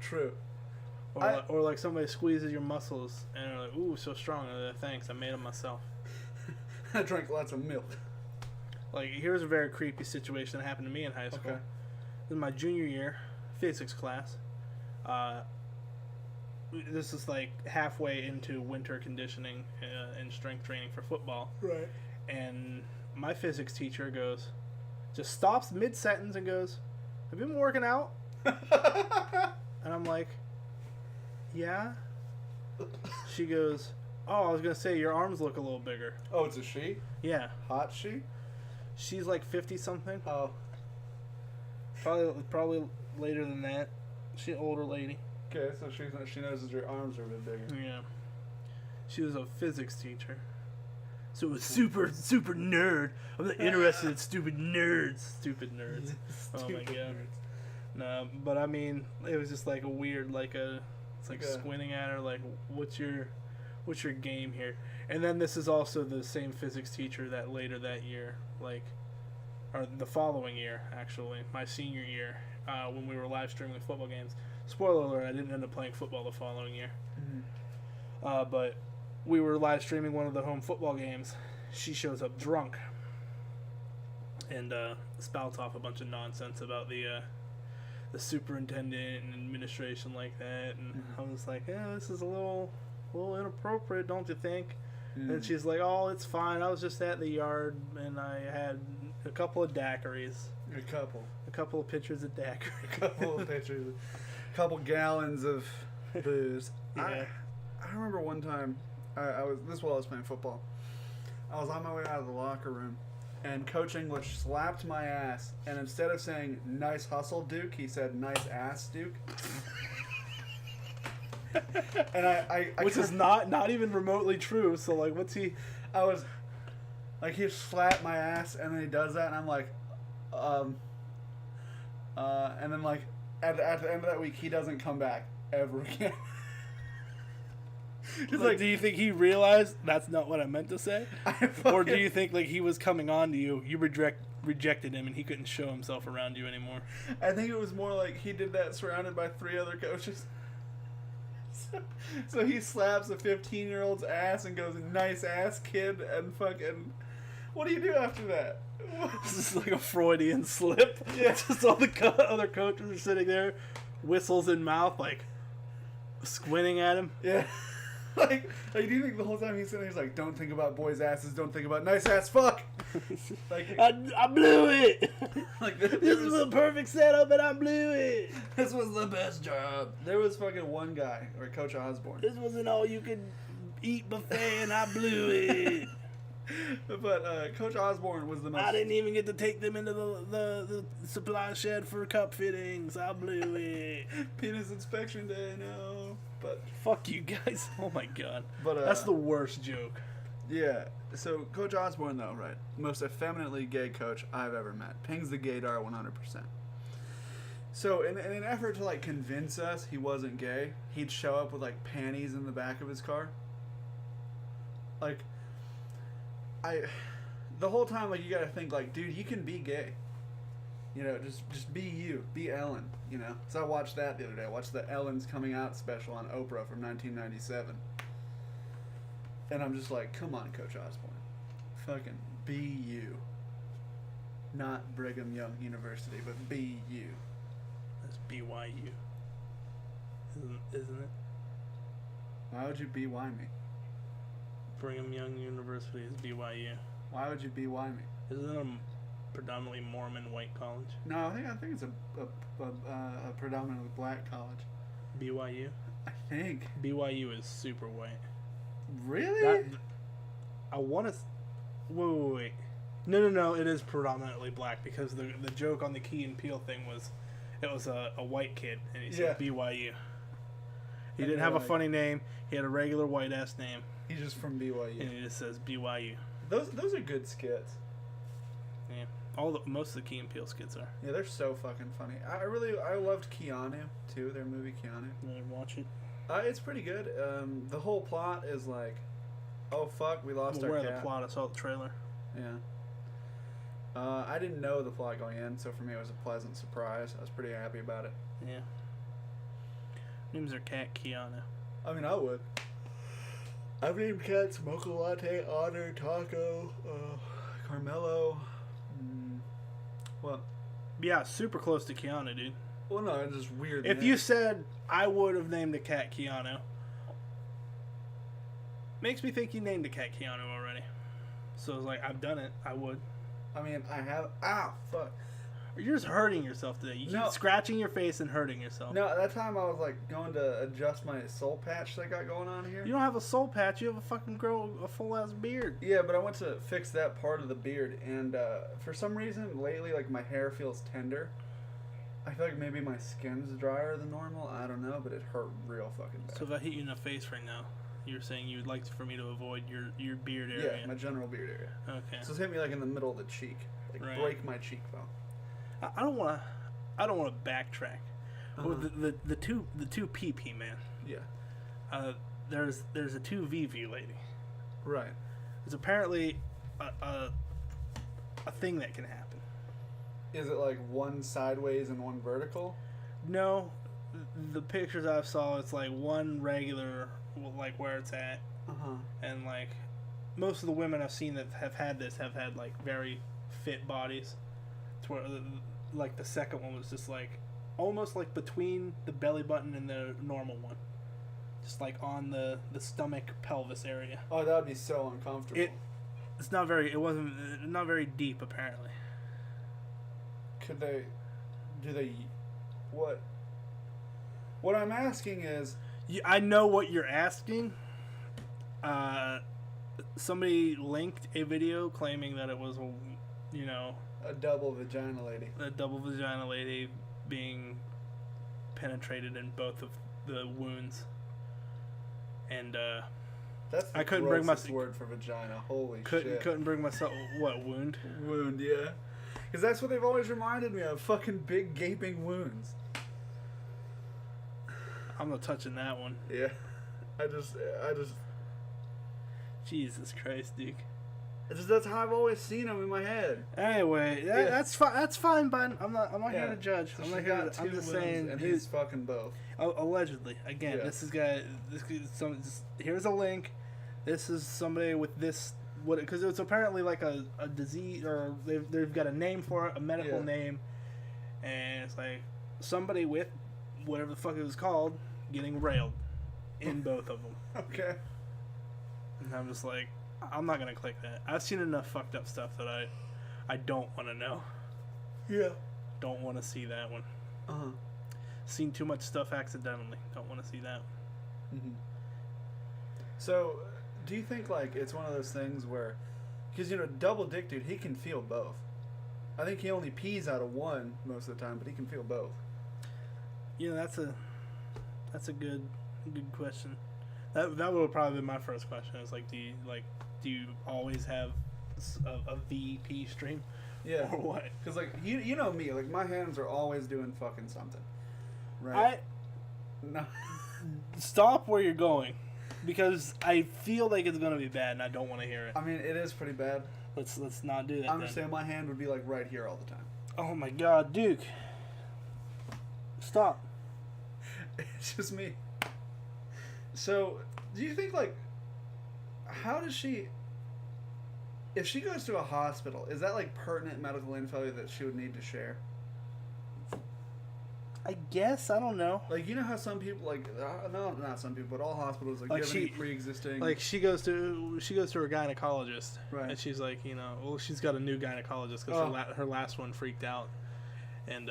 True. Or like somebody squeezes your muscles and they're like, ooh, so strong. Thanks, I made them myself. I drank lots of milk. Like, here's a very creepy situation that happened to me in high school. Okay. In my junior year, physics class, this is like halfway into winter conditioning and strength training for football. Right. And my physics teacher just stops mid-sentence and goes, have you been working out? And I'm like, yeah. She goes, oh, I was going to say, your arms look a little bigger. Oh, it's a she? Yeah. Hot she? She's like 50-something. Oh. Probably later than that. She's an older lady. Okay, so she knows that your arms are a bit bigger. Yeah. She was a physics teacher. So it was super nerd. I'm not interested in stupid nerds. Stupid nerds. Oh my god. No, but I mean, it was just like a weird, it's like squinting at her, like, what's your game here? And then this is also the same physics teacher that later that year, or the following year, actually, my senior year, when we were live streaming football games. Spoiler alert, I didn't end up playing football the following year. Mm-hmm. But we were live streaming one of the home football games. She shows up drunk and spouts off a bunch of nonsense about the superintendent and administration like that. And I was like, this is a little inappropriate, don't you think? And she's like, oh, it's fine. I was just at the yard and I had a couple of daiquiris. A couple of pitchers of daiquiri. A couple gallons of booze. Yeah. I remember one time, this is while I was playing football. I was on my way out of the locker room, and Coach English slapped my ass, and instead of saying, nice hustle, Duke, he said, nice ass, Duke. And I which is not even remotely true. So like, what's he? I was like, he slapped my ass, and then he does that, and I'm like, and then like at the end of that week, he doesn't come back ever again. Like, do you think he realized that's not what I meant to say, or do you think like he was coming on to you? You rejected him, and he couldn't show himself around you anymore. I think it was more like he did that surrounded by 3 other coaches. So he slaps a 15-year-old's ass and goes, nice ass, kid, and fucking... What do you do after that? This is like a Freudian slip. Yeah. Just all the other coaches are sitting there, whistles in mouth, like, squinting at him. Yeah. Like, do you think the whole time he's sitting there, he's like, don't think about boys' asses, don't think about nice ass fuck? Like, I blew it. like This was a perfect setup, and I blew it. This was the best job. There was fucking one guy, or Coach Osborne. This wasn't all you could eat buffet, and I blew it. But Coach Osborne was the most. I didn't even get to take them into the supply shed for cup fittings. I blew it. Penis inspection day, no. But Fuck you guys. Oh my god. But that's the worst joke. Yeah. So Coach Osborne, though, right? Most effeminately gay coach I've ever met. Pings the gaydar 100%. So in an effort to like convince us he wasn't gay, he'd show up with like panties in the back of his car. Like, the whole time, like, you gotta think like, dude, you can be gay. You know, just be you, be Ellen. You know, so I watched that the other day. I watched the Ellen's Coming Out special on Oprah from 1997, and I'm just like, come on, Coach Osborne, fucking be you. Not Brigham Young University, but be you. That's BYU, isn't it? Why would you BY me? Brigham Young University is BYU. Why would you BY me? Isn't it a predominantly Mormon white college? No, I think it's a predominantly black college. BYU? I think. BYU is super white. Really? I want to... Wait. No, it is predominantly black because the joke on the Key and Peele thing was it was a white kid and he said BYU. He didn't have a funny name. He had a regular white-ass name. He's just from BYU. And he just says BYU. Those are good skits. Yeah. Most of the Key and Peele skits are. Yeah, they're so fucking funny. I loved Keanu too. Their movie Keanu. You want to watch it? It's pretty good. The whole plot is like, oh fuck, we lost our cat. The plot. I saw the trailer. Yeah. I didn't know the plot going in, so for me it was a pleasant surprise. I was pretty happy about it. Yeah. Names their cat Keanu. I mean, I would. I've named cats Mocha Latte, Otter, Taco, Carmelo. What? Yeah, super close to Keanu, dude. Well, no, it's just weird. If you said, I would have named the cat Keanu, makes me think you named the cat Keanu already. So it's like, I've done it. I would. I mean, I have. Ah, fuck. You're just hurting yourself today. You keep scratching your face and hurting yourself. No, that time I was like going to adjust my soul patch that I got going on here. You don't have a soul patch. You have a fucking a full ass beard. Yeah, but I went to fix that part of the beard, and for some reason lately, like my hair feels tender. I feel like maybe my skin's drier than normal. I don't know, but it hurt real fucking bad. So if I hit you in the face right now, you're saying you would like for me to avoid your beard area? Yeah, my general beard area. Okay. So just hit me like in the middle of the cheek, like break my cheekbone. I don't want to backtrack. The two PP man. Yeah. There's a 2VV lady. Right. It's apparently a thing that can happen. Is it like one sideways and one vertical? No, the pictures I saw, it's like one regular, like where it's at, and like most of the women I've seen that have had this have had like very fit bodies. To where like the second one was just like almost like between the belly button and the normal one, just like on the stomach pelvis area. Oh, that would be so uncomfortable. It's not very. It wasn't not very deep apparently. Could they? Do they? What? What I'm asking is. I know what you're asking. Somebody linked a video claiming that it was, a double vagina lady. A double vagina lady being penetrated in both of the wounds. And that's the I couldn't bring my word for vagina. Holy shit! Couldn't bring myself. What wound? Wound, yeah. Because that's what they've always reminded me of. Fucking big gaping wounds. I'm not touching that one. Yeah. I just. Jesus Christ, Duke. That's how I've always seen them in my head. Anyway, that's fine. That's fine, bud. I'm not here to judge. So I'm not here. I'm just saying. And he's fucking both. Allegedly, again, this here's a link. This is somebody with this. Because it's apparently like a disease, or they've got a name for it, a medical name, and it's like somebody with whatever the fuck it was called getting railed in both of them. Okay. And I'm just like, I'm not gonna click that. I've seen enough fucked up stuff that I don't want to know. Yeah. Don't want to see that one. Uh-huh. Seen too much stuff accidentally. Don't want to see that. Mm-hmm. So, do you think, like, it's one of those things where... Because, you know, double dick dude, he can feel both. I think he only pees out of one most of the time, but he can feel both. You know, that's a good question. That would probably be my first question. Is like, do you always have a VP stream? Yeah. Or what? Because, like, you know me, like, my hands are always doing fucking something. Right? No. Stop where you're going. Because I feel like it's gonna be bad, and I don't want to hear it. I mean, it is pretty bad. Let's not do that. I'm just saying, my hand would be like right here all the time. Oh my God, Duke! Stop. It's just me. So, do you think, like, how does she? If she goes to a hospital, is that like pertinent medical info that she would need to share? I guess, I don't know. Like, you know how some people, like, no, not some people, but all hospitals, like, Like do you have any pre-existing... Like, she goes to her gynecologist. Right. And she's like, you know, well, she's got a new gynecologist because her last one freaked out. And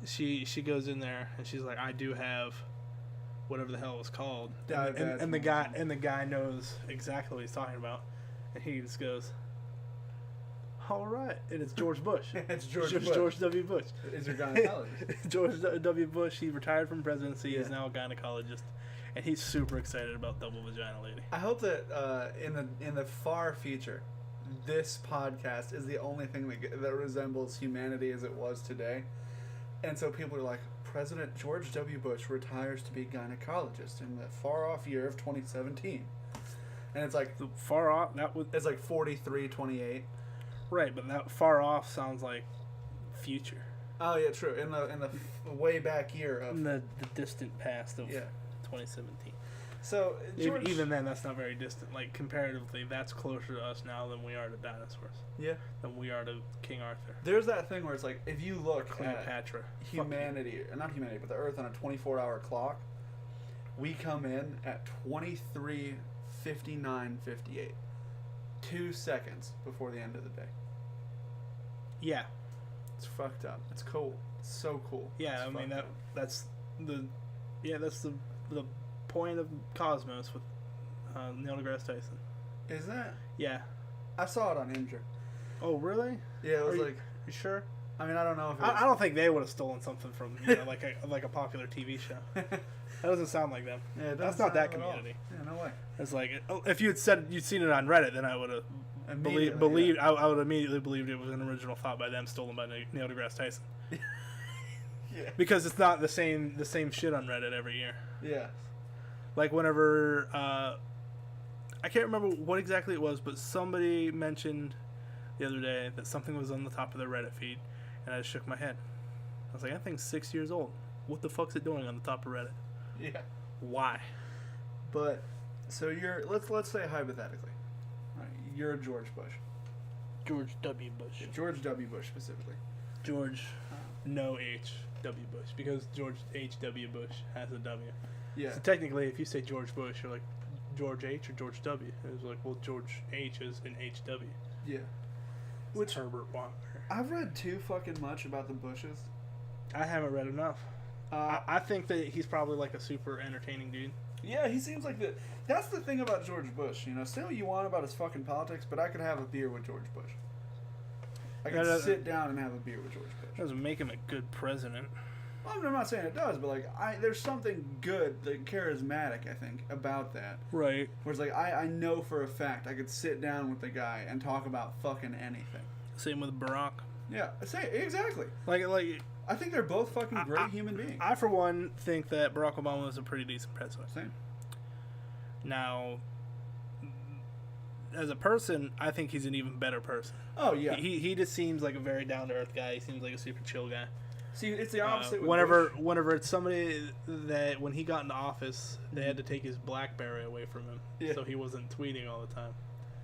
she goes in there, and she's like, I do have whatever the hell it was called. And the guy knows exactly what he's talking about. And he just goes... All right, and it's George Bush. It's George Bush. George W. Bush. Is your gynecologist. George W. Bush. He retired from presidency. Yeah. He's now a gynecologist, and he's super excited about double vagina lady. I hope that in the far future, this podcast is the only thing that resembles humanity as it was today, and so people are like, President George W. Bush retires to be gynecologist in the far off year of 2017, and it's like far off. It's like 4328. Right, but that far off sounds like future. Oh yeah, true. In the way back year of in the distant past of 2017. So George, even then, that's not very distant. Like comparatively, that's closer to us now than we are to dinosaurs. Yeah. Than we are to King Arthur. There's that thing where it's like if you look Cleopatra, at humanity, or not humanity, but the Earth on a 24-hour clock, we come in at 23:59:58, 2 seconds before the end of the day. Yeah. It's fucked up. It's cool. It's so cool. Yeah, it's I mean that's the point of Cosmos with Neil deGrasse Tyson. Is that? Yeah. I saw it on Imgur. Oh really? Yeah, it was like. You sure? I mean, I don't know if I don't think they would have stolen something from like a popular TV show. That doesn't sound like them. Yeah, that's not that community. Yeah, no way. It's like if you had said you'd seen it on Reddit, then I would have believed. Yeah. I would immediately believed it was an original thought by them, stolen by Neil deGrasse Tyson. Yeah. Because it's not the same shit on Reddit every year. Yeah. Like whenever I can't remember what exactly it was, but somebody mentioned the other day that something was on the top of their Reddit feed, and I just shook my head. I was like, that thing's 6 years old. What the fuck's it doing on the top of Reddit? Yeah. Why? But so you're let's say hypothetically, right, you're George Bush. George W. Bush. Yeah, George W. Bush specifically. George, no H. W. Bush, because George H. W. Bush has a W. Yeah. So technically, if you say George Bush, you're like George H. or George W. It's like, well, George H. is an HW. Yeah. Which Herbert Walker. I've read too fucking much about the Bushes. I haven't read enough. I think that he's probably like a super entertaining dude. Yeah, he seems like the. That's the thing about George Bush. You know, say what you want about his fucking politics, but I could have a beer with George Bush. I could sit down and have a beer with George Bush. Doesn't make him a good president. Well, I'm not saying it does, but like, there's something good, like charismatic, I think, about that. Right. Whereas, like, I know for a fact I could sit down with the guy and talk about fucking anything. Same with Barack. Yeah, exactly. Like. I think they're both fucking great human beings. I, for one, think that Barack Obama was a pretty decent president. Same. Now, as a person, I think he's an even better person. Oh, yeah. He just seems like a very down-to-earth guy. He seems like a super chill guy. See, it's the opposite with whenever it's somebody that, when he got into office, they had to take his BlackBerry away from him. Yeah. So he wasn't tweeting all the time.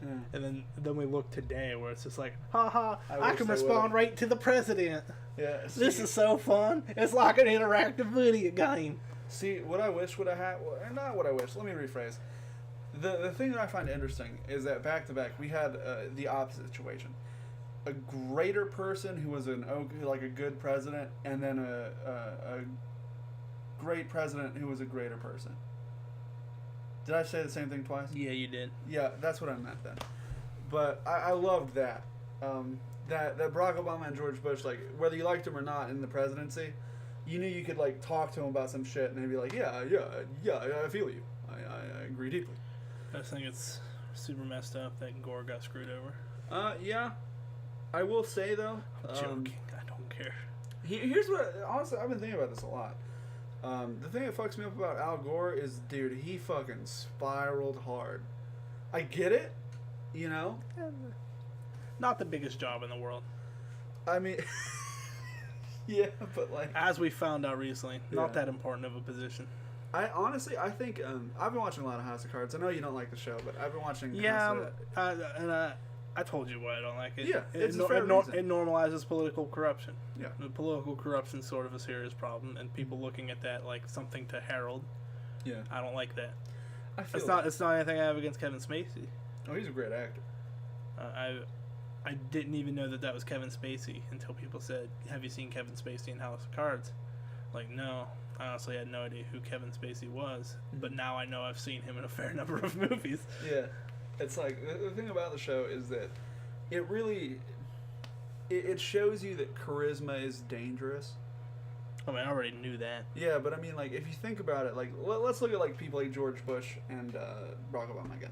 Yeah. And then we look today where it's just like, haha, I can respond right to the president. Yeah. This is so fun. It's like an interactive video game. See, what I wish would have had... Not what I wish. Let me rephrase. The thing that I find interesting is that back-to-back, we had the opposite situation. A greater person who was a good president, and then a great president who was a greater person. Did I say the same thing twice? Yeah, you did. Yeah, that's what I meant then. But I loved that. That Barack Obama and George Bush, like, whether you liked him or not in the presidency, you knew you could, like, talk to him about some shit, and he'd be like, yeah, I feel you. I agree deeply. I think it's super messed up that Gore got screwed over. Yeah. I will say, though... I'm joking. I don't care. Here's what... Honestly, I've been thinking about this a lot. The thing that fucks me up about Al Gore is, dude, he fucking spiraled hard. I get it, you know? Not the biggest job in the world. I mean... yeah, but like... As we found out recently, not that important of a position. I think I've been watching a lot of House of Cards. I know you don't like the show, but I've been watching. Yeah, I told you why I don't like it. Yeah, it normalizes political corruption. Yeah, the political corruption is sort of a serious problem, and people looking at that like something to herald. Yeah, I don't like that. It's not anything I have against Kevin Spacey. Oh, he's a great actor. I didn't even know that was Kevin Spacey until people said, "Have you seen Kevin Spacey in House of Cards?" Like, no. I honestly had no idea who Kevin Spacey was, but now I know I've seen him in a fair number of movies. Yeah. It's like, the thing about the show is that it really, it shows you that charisma is dangerous. I mean, I already knew that. Yeah, but I mean, like, if you think about it, like, let's look at, like, people like George Bush and Barack Obama again.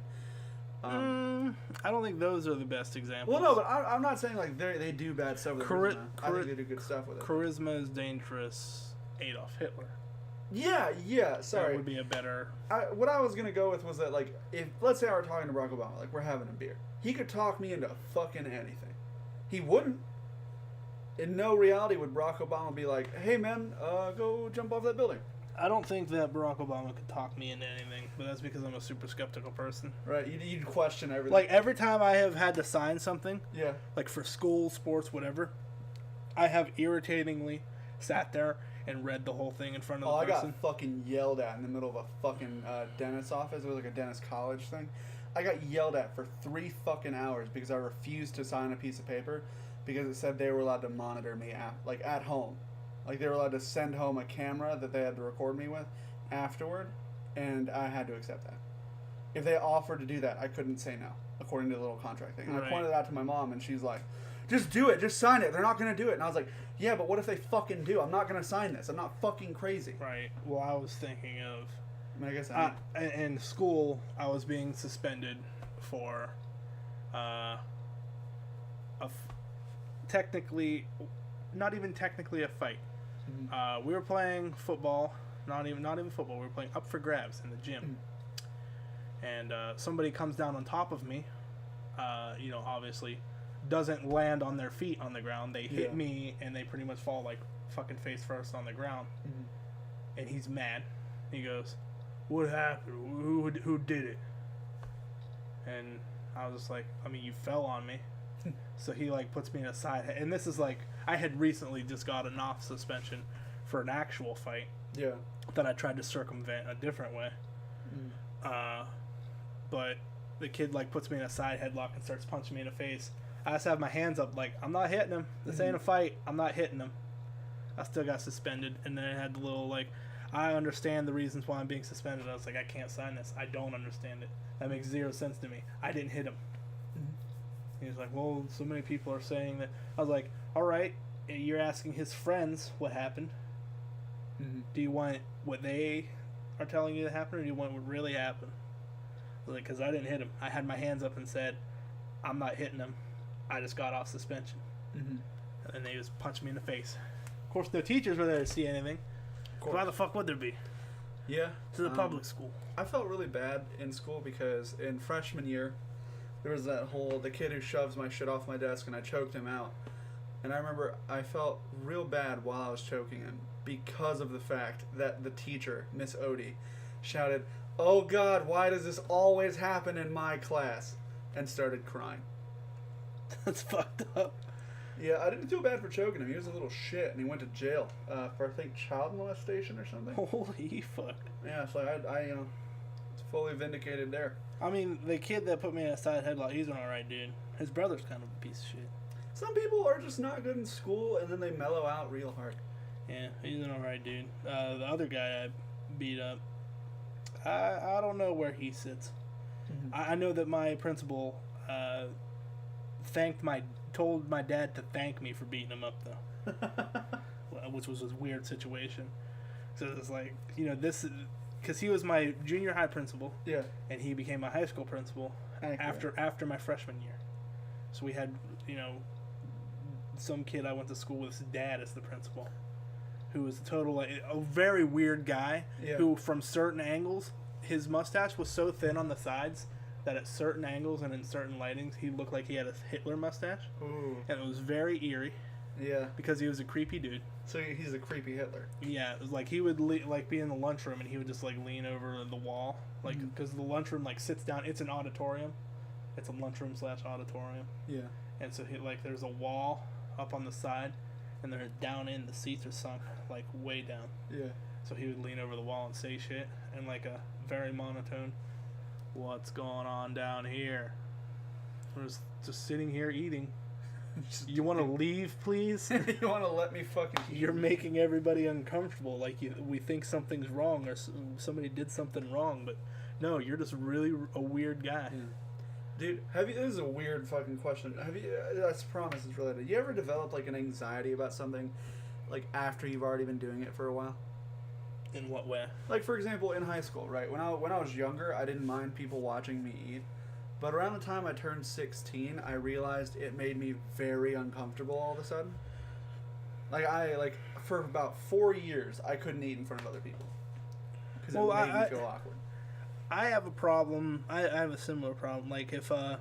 I don't think those are the best examples. Well, no, but I'm not saying, like, they do bad stuff with charisma. I think they do good stuff with it. Charisma is dangerous. Adolf Hitler. Yeah, sorry. That would be a better... what I was going to go with was that, like, if, let's say I were talking to Barack Obama, like, we're having a beer. He could talk me into fucking anything. He wouldn't. In no reality would Barack Obama be like, hey, man, go jump off that building. I don't think that Barack Obama could talk me into anything, but that's because I'm a super skeptical person. Right, you'd question everything. Like, every time I have had to sign something, yeah, like for school, sports, whatever, I have irritatingly sat there and read the whole thing in front of the person. I got fucking yelled at in the middle of a fucking dentist's office. It was like a dentist college thing. I got yelled at for 3 fucking hours because I refused to sign a piece of paper because it said they were allowed to monitor me at home. Like, they were allowed to send home a camera that they had to record me with afterward, and I had to accept that. If they offered to do that, I couldn't say no, according to the little contract thing. And I pointed it out to my mom, and she's like, just do it. Just sign it. They're not going to do it. And I was like, yeah, but what if they fucking do? I'm not going to sign this. I'm not fucking crazy. Right. Well, I was thinking of... I mean, I guess in school, I was being suspended for technically... Not even technically a fight. Mm-hmm. We were playing football. Not even football. We were playing up for grabs in the gym. Mm-hmm. And somebody comes down on top of me. Obviously... doesn't land on their feet on the ground. They hit me, and they pretty much fall, like, fucking face first on the ground. Mm-hmm. And he's mad. He goes, what happened? Who did it? And I was just like, I mean, you fell on me. So he, like, puts me in a side. And this is, like, I had recently just got an off suspension for an actual fight. Yeah. That I tried to circumvent a different way. But the kid, like, puts me in a side headlock and starts punching me in the face. I just have my hands up, like, I'm not hitting him. This ain't a fight. I'm not hitting him. I still got suspended. And then I had the little, like, I understand the reasons why I'm being suspended. I was like, I can't sign this. I don't understand it. That makes 0 sense to me. I didn't hit him. Mm-hmm. He was like, well, so many people are saying that. I was like, all right, you're asking his friends what happened. Mm-hmm. Do you want what they are telling you to happen, or do you want what really happened? I was like, because I didn't hit him. I had my hands up and said, I'm not hitting him. I just got off suspension. Mm-hmm. And then they just punched me in the face. Of course, no teachers were there to see anything. Why the fuck would there be? Yeah. This is a public school. I felt really bad in school because in freshman year, there was the kid who shoves my shit off my desk, and I choked him out. And I remember I felt real bad while I was choking him because of the fact that the teacher, Miss Odie, shouted, "Oh God, why does this always happen in my class?" and started crying. That's fucked up. Yeah, I didn't feel bad for choking him. He was a little shit, and he went to jail for, I think, child molestation or something. Holy fuck. Yeah, so I it's fully vindicated there. I mean, the kid that put me in a side headlock, he's an alright dude. His brother's kind of a piece of shit. Some people are just not good in school, and then they mellow out real hard. Yeah, he's an alright dude. The other guy I beat up, I don't know where he sits. Mm-hmm. I know that my principal told my dad to thank me for beating him up, though. Which was a weird situation. So it's like, this is... Because he was my junior high principal. Yeah. And he became my high school principal after my freshman year. So we had, some kid I went to school with, his dad as the principal, who was a very weird guy, who from certain angles, his mustache was so thin on the sides that at certain angles and in certain lightings, he looked like he had a Hitler mustache. Ooh. And it was very eerie. Yeah. Because he was a creepy dude. So he's a creepy Hitler. Yeah, it was like he would be in the lunchroom and he would just lean over the wall, because the lunchroom sits down. It's an auditorium. It's a lunchroom / auditorium. Yeah. And so there's a wall up on the side, and then down in the seats are sunk way down. Yeah. So he would lean over the wall and say shit in a very monotone. What's going on down here? We're just sitting here eating. You want to leave, please? You want to let me fucking eat? You're making everybody uncomfortable. We think something's wrong or somebody did something wrong, but no, you're just really a weird guy. Yeah. Dude, this is a weird fucking question. I promise it's related. You ever developed an anxiety about something after you've already been doing it for a while? In what way? For example, in high school, right? When I was younger, I didn't mind people watching me eat. But around the time I turned 16, I realized it made me very uncomfortable all of a sudden. For about 4 years, I couldn't eat in front of other people. Because it made me feel awkward. I have a problem. I have a similar problem. If, I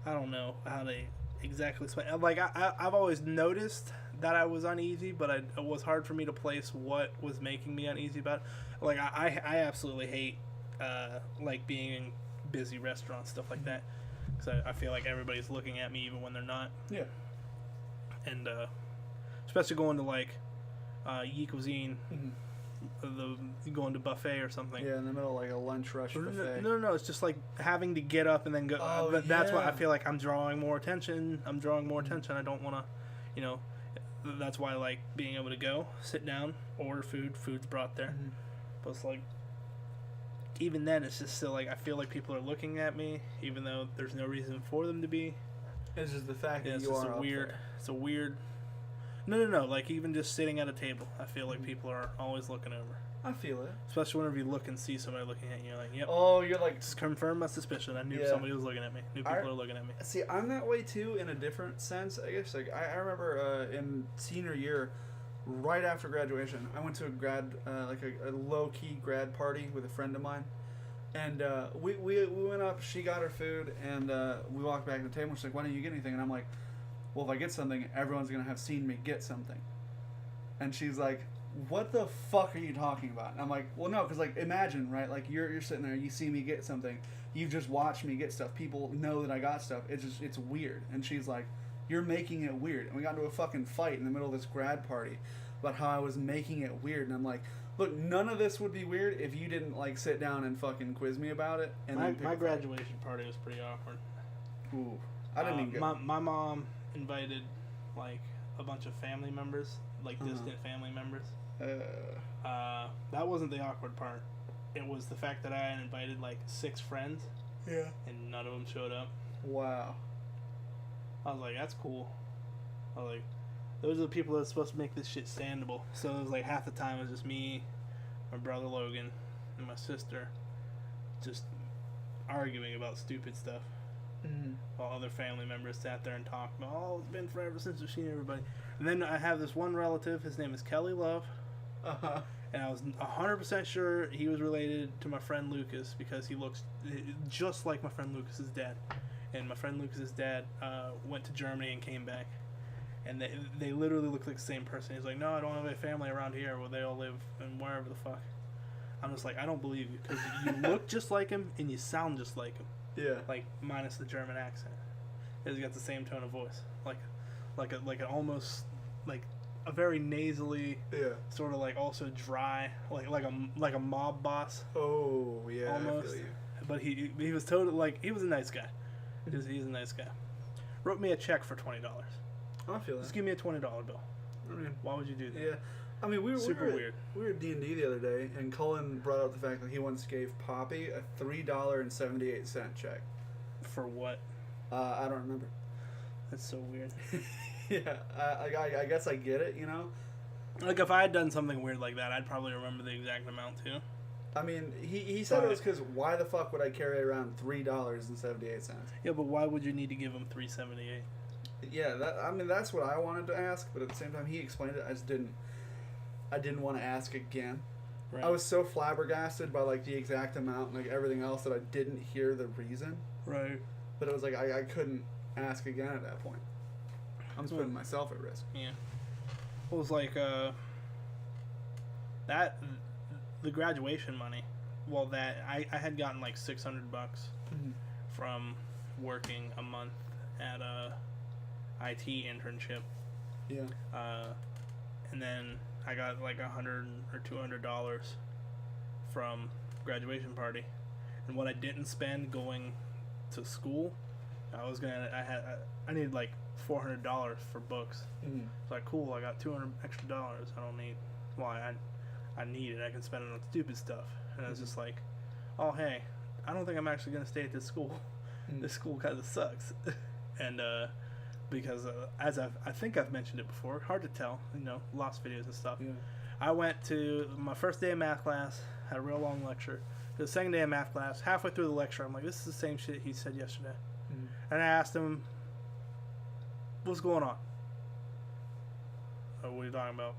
don't know how to exactly explain. I've always noticed that I was uneasy, but it was hard for me to place what was making me uneasy about it. I absolutely hate, being in busy restaurants, stuff like that, because I feel like everybody's looking at me even when they're not. Yeah. And especially going to Yi Cuisine, going to buffet or something. Yeah, in the middle of a lunch rush buffet. No, it's just having to get up and then go. Oh, that's why I feel like I'm drawing more attention. I don't want to, that's why I like being able to go, sit down, order food's brought there. Mm-hmm. But it's even then, it's just still I feel like people are looking at me, even though there's no reason for them to be. It's just the fact that it's you just are It's a weird. No. Even just sitting at a table, I feel like people are always looking over. I feel it. Especially whenever you look and see somebody looking at you, yep. Oh, you're just confirm my suspicion. I knew somebody was looking at me. People are looking at me. See, I'm that way too, in a different sense, I guess. I remember in senior year, right after graduation, I went to a low-key grad party with a friend of mine. And we went up, she got her food, and we walked back to the table. She's like, why don't you get anything? And I'm like, well, if I get something, everyone's going to have seen me get something. And she's like, what the fuck are you talking about? And I'm like, well, no, because imagine, right? You're sitting there, you see me get something. You've just watched me get stuff. People know that I got stuff. It's weird. And she's like, you're making it weird. And we got into a fucking fight in the middle of this grad party about how I was making it weird. And I'm like, look, none of this would be weird if you didn't sit down and fucking quiz me about it. And my graduation party was pretty awkward. Ooh, I didn't even go. My mom invited a bunch of family members, distant family members. That wasn't the awkward part. It was the fact that I had invited 6 friends. Yeah. And none of them showed up. Wow. I was like, that's cool. I was like, those are the people that's supposed to make this shit standable. So it was half the time it was just me, my brother Logan, and my sister just arguing about stupid stuff. Mm-hmm. While other family members sat there and talked about, it's been forever since we've seen everybody. And then I have this one relative, his name is Kelly Love. Uh-huh. And I was 100% sure he was related to my friend Lucas because he looks just like my friend Lucas's dad. And my friend Lucas's dad went to Germany and came back. And they literally look like the same person. He's like, no, I don't have a family around here where they all live and wherever the fuck. I'm just like, I don't believe you because you look just like him and you sound just like him. Yeah. Minus the German accent. He's got the same tone of voice, like an almost like a very nasally, sort of like also dry, like a mob boss. Oh yeah, almost. I feel you. But he was totally like he was a nice guy. He's a nice guy. Wrote me a check for $20. I feel that. Just give me a $20 bill. I mean, why would you do that? Yeah, I mean we were weird. We were at D&D the other day, and Cullen brought up the fact that he once gave Poppy a $3.78 check. For what? I don't remember. That's so weird. Yeah, I guess I get it, you know? Like, if I had done something weird like that, I'd probably remember the exact amount, too. I mean, he said it was because why the fuck would I carry around $3.78? Yeah, but why would you need to give him $3.78? Yeah, that's what I wanted to ask, but at the same time, he explained it. I didn't want to ask again. Right. I was so flabbergasted by, like, the exact amount and, like, everything else that I didn't hear the reason. Right. But it was like, I couldn't ask again at that point. I'm just putting myself at risk. Yeah. It was like, the graduation money, well, that, I had gotten like $600 from working a month at a IT internship. Yeah. And then I got like $100 or $200 from graduation party. And what I didn't spend going to school, I needed like $400 for books. It's like, cool, I got $200 extra. I don't need, I need it. I can spend it on stupid stuff. And it's just like, oh, hey, I don't think I'm actually going to stay at this school. This school kind of sucks. And because as I think I've mentioned it before, hard to tell, you know, lost videos and stuff. Yeah. I went to my first day of math class, had a real long lecture. The second day of math class, halfway through the lecture, I'm like, this is the same shit he said yesterday. And I asked him, what's going on? What are you talking about?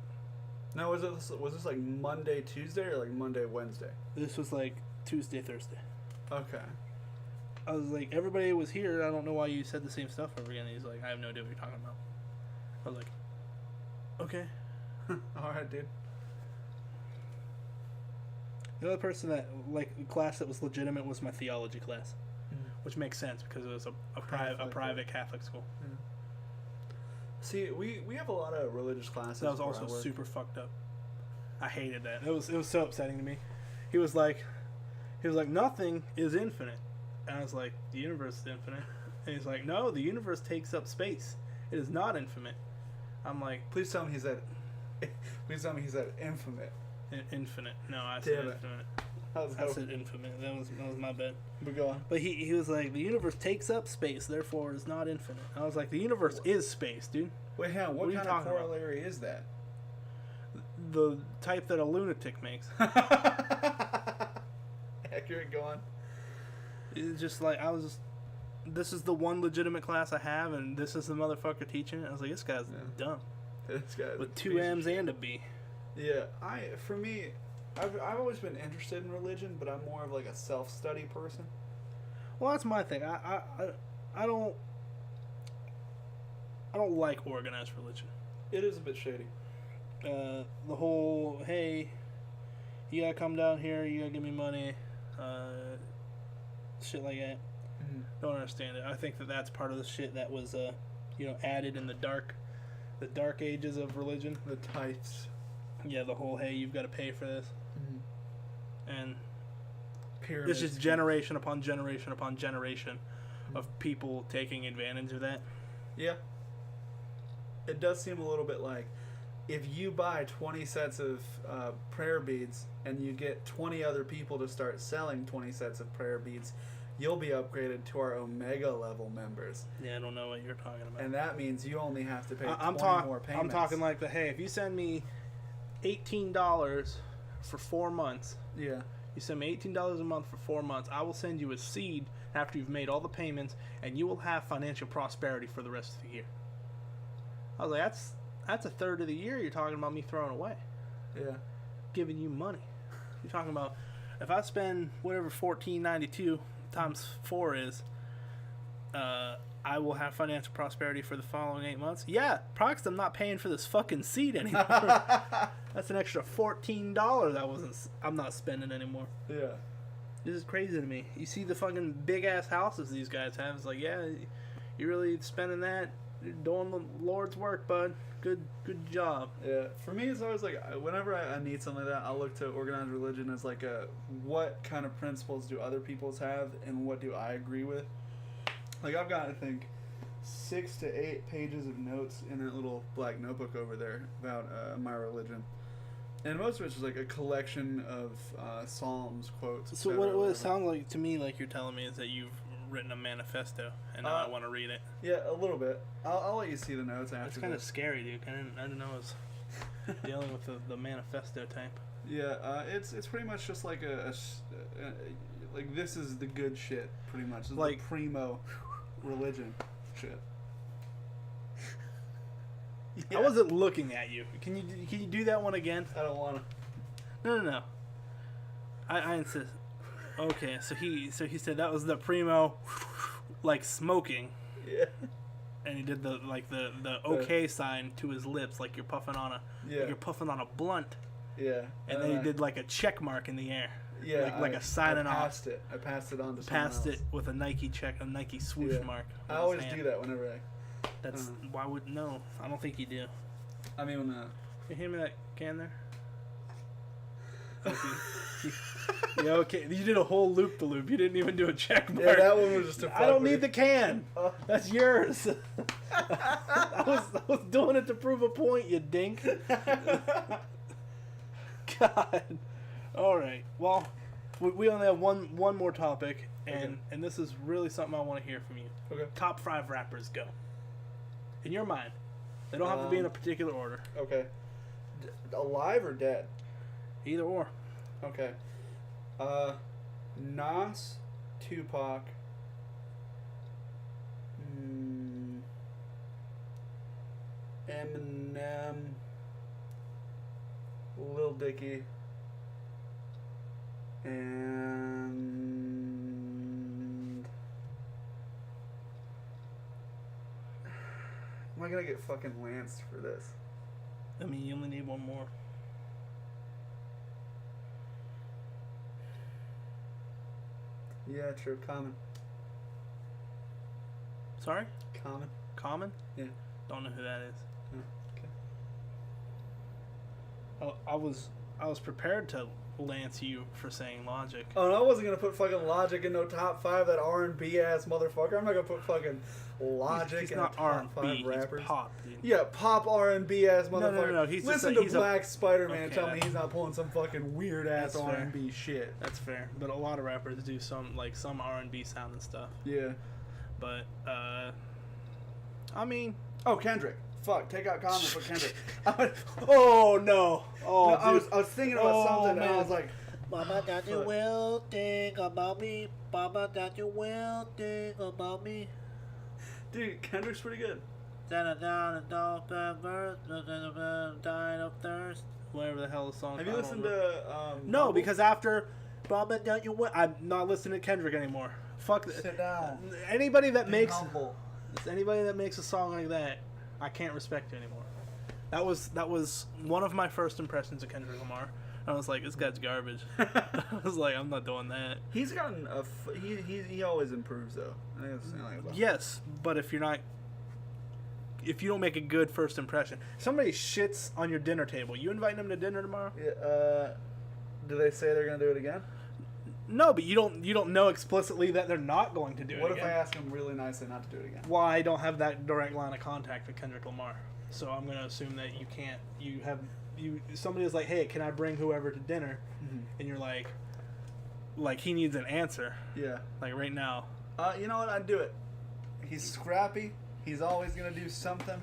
Now, was this like Monday, Tuesday, or like Monday, Wednesday? This was like Tuesday, Thursday. Okay. I was like, everybody was here. I don't know why you said the same stuff over again. He's like, I have no idea what you're talking about. I was like, okay. Alright, dude. The other person that, like, class that was legitimate was my theology class. Which makes sense because it was a private Catholic school. Yeah. See, we have a lot of religious classes. That was also super fucked up. I hated that. It was so upsetting to me. He was like, nothing is infinite. And I was like, the universe is infinite. And he's like, no, the universe takes up space. It is not infinite. I'm like, please tell me he said infinite. Infinite. No, I said Damn it. infinite. I said infinite. That was my bad. But go on. But he was like, the universe takes up space, therefore is not infinite. I was like, the universe is space, dude. Wait, hang on. What kind of corollary is that? The type that a lunatic makes. Accurate. Go on. It's just like, this is the one legitimate class I have, and this is the motherfucker teaching it. I was like, this guy's dumb. This guy's with 2 M's and a B. Yeah, for me, I've always been interested in religion, but I'm more of like a self-study person. Well, that's my thing. I don't like organized religion. It is a bit shady. The whole, hey, you gotta come down here, you gotta give me money, shit like that. Don't understand it. I think that's part of the shit that was, added in the dark ages of religion. The types. Yeah, the whole, hey, you've got to pay for this. And Pyramids. it's just generation upon generation upon generation of people taking advantage of that. Yeah. It does seem a little bit like if you buy 20 sets of prayer beads and you get 20 other people to start selling 20 sets of prayer beads, you'll be upgraded to our Omega level members. Yeah, I don't know what you're talking about. And that means you only have to pay 20 more payments. I'm talking like hey, if you send me $18 for 4 months. Yeah. You send me $18 a month for 4 months. I will send you a seed after you've made all the payments, and you will have financial prosperity for the rest of the year. I was like, that's a third of the year you're talking about me throwing away. Yeah. Giving you money. You're talking about if I spend whatever $14.92 times 4 is, I will have financial prosperity for the following 8 months. Yeah, Prox, I'm not paying for this fucking seed anymore. That's an extra $14 I'm not spending anymore. Yeah. This is crazy to me. You see the fucking big ass houses these guys have. It's like, yeah, You really spending that? You're doing the Lord's work, bud. Good job. Yeah, for me, it's always like whenever I need something like that, I'll look to organized religion as like what kind of principles do other people's have and what do I agree with. Like I've got, I think, 6 to 8 pages of notes in that little black notebook over there about my religion, and most of it's just like a collection of psalms, quotes. So what it sounds like to me, like you're telling me, is that you've written a manifesto, and now I want to read it. Yeah, a little bit. I'll let you see the notes after. It's kind of scary, dude. I didn't know I was dealing with the manifesto type. Yeah, it's pretty much just like like this is the good shit, pretty much. This is like the primo religion shit. Yeah. I wasn't looking at you. Can you do that one again? I don't want to. No. I insist. Okay, so he said that was the primo, like smoking. Yeah. And he did the okay sign to his lips, like you're puffing on a blunt. Yeah. And then he did like a check mark in the air. Yeah. Like a signing off. I passed it on to someone Passed else. it with a Nike check, a Nike swoosh mark. I always do that whenever I. That's why would no? I don't think you do. I mean, Can you hand me that can there? Yeah, okay. You did a whole loop the loop. You didn't even do a check mark. Yeah, that one was just a. I don't need the can. That's yours. I was doing it to prove a point, you dink. God. All right. Well, we only have one more topic, and this is really something I want to hear from you. Okay. Top 5 rappers, go. In your mind, they don't have to be in a particular order. Okay. Alive or dead? Either or. Okay. Nas, Tupac, Eminem, Lil Dicky, and am I gonna get fucking lanced for this? I mean, you only need one more. Yeah, true. Common. Sorry? Common. Common? Yeah. Don't know who that is. Oh, okay. I was prepared to lance you for saying Logic. Oh, and I wasn't gonna put fucking Logic in no top 5. That R&B ass motherfucker. I'm not gonna put fucking Logic he's in not top R&B, 5 rappers. He's pop, dude. Yeah, pop R&B ass motherfucker. No. He's Listen just to Black Spider-Man. Okay, Tell me he's not pulling some fucking weird ass That's fair. R&B shit. That's fair, but a lot of rappers do some R&B sound and stuff. Yeah. But I mean, oh, Kendrick. Fuck, take out Common, put Kendrick. oh no. Oh, no, I was thinking about something, man. and I was like, Mama, that you will think about me. Mama, that you will think about me. Dude, Kendrick's pretty good. Dying of thirst. Whatever the hell the song. Have you listened to? No, Humble? because after Mama, that you will, I'm not listening to Kendrick anymore. Fuck. Sit down. Anybody that makes Humble. Anybody that makes a song like that, I can't respect anymore. That was one of my first impressions of Kendrick Lamar. I was like, this guy's garbage. I was like, I'm not doing that. He's gotten he always improves though. I think that's the thing about yes, but if you don't make a good first impression, somebody shits on your dinner table. You inviting them to dinner tomorrow? Yeah. Do they say they're gonna do it again? No, but you don't know explicitly that they're not going to do it What again. if I ask them really nicely not to do it again? Well, I don't have that direct line of contact with Kendrick Lamar, so I'm gonna assume that you can't. Somebody is like, hey, can I bring whoever to dinner? Mm-hmm. And you're like he needs an answer. Yeah. Like right now. You know what? I'd do it. He's scrappy. He's always gonna do something.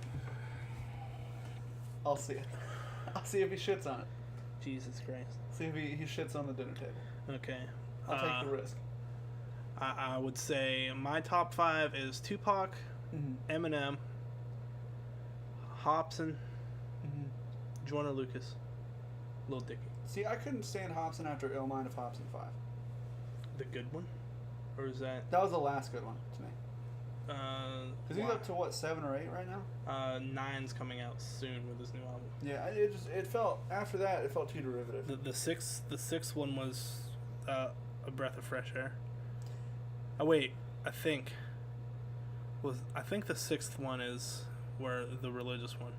I'll see it. I'll see if he shits on it. Jesus Christ. See if he shits on the dinner table. Okay. I'll take the risk. I would say my top 5 is Tupac, Eminem, Hobson, Joyner Lucas, Lil Dicky. See, I couldn't stand Hobson after Ill Mind of Hobson 5. The good one? Or is that... That was the last good one to me. Because he's up to, what, 7 or 8 right now? 9's coming out soon with his new album. Yeah, it felt, after that, it felt too derivative. The sixth one was a breath of fresh air. Oh, wait, I think... I think the 6th one is where the religious one.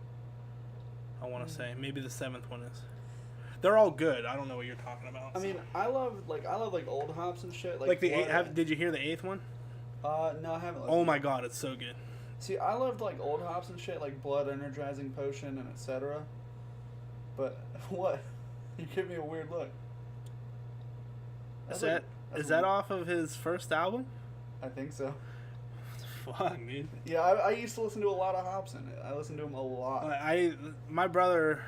I want to say maybe the 7th one is. They're all good. I don't know what you're talking about. I mean, I love old hops and shit. Like the did you hear the 8th one? No, I haven't. Oh my god, it's so good. See, I loved like old hops and shit, like Blood Energizing Potion and etc. But what? You give me a weird look. Is that off of his first album? I think so. Fuck, dude. Yeah, I used to listen to a lot of Hobson. I listened to him a lot. My brother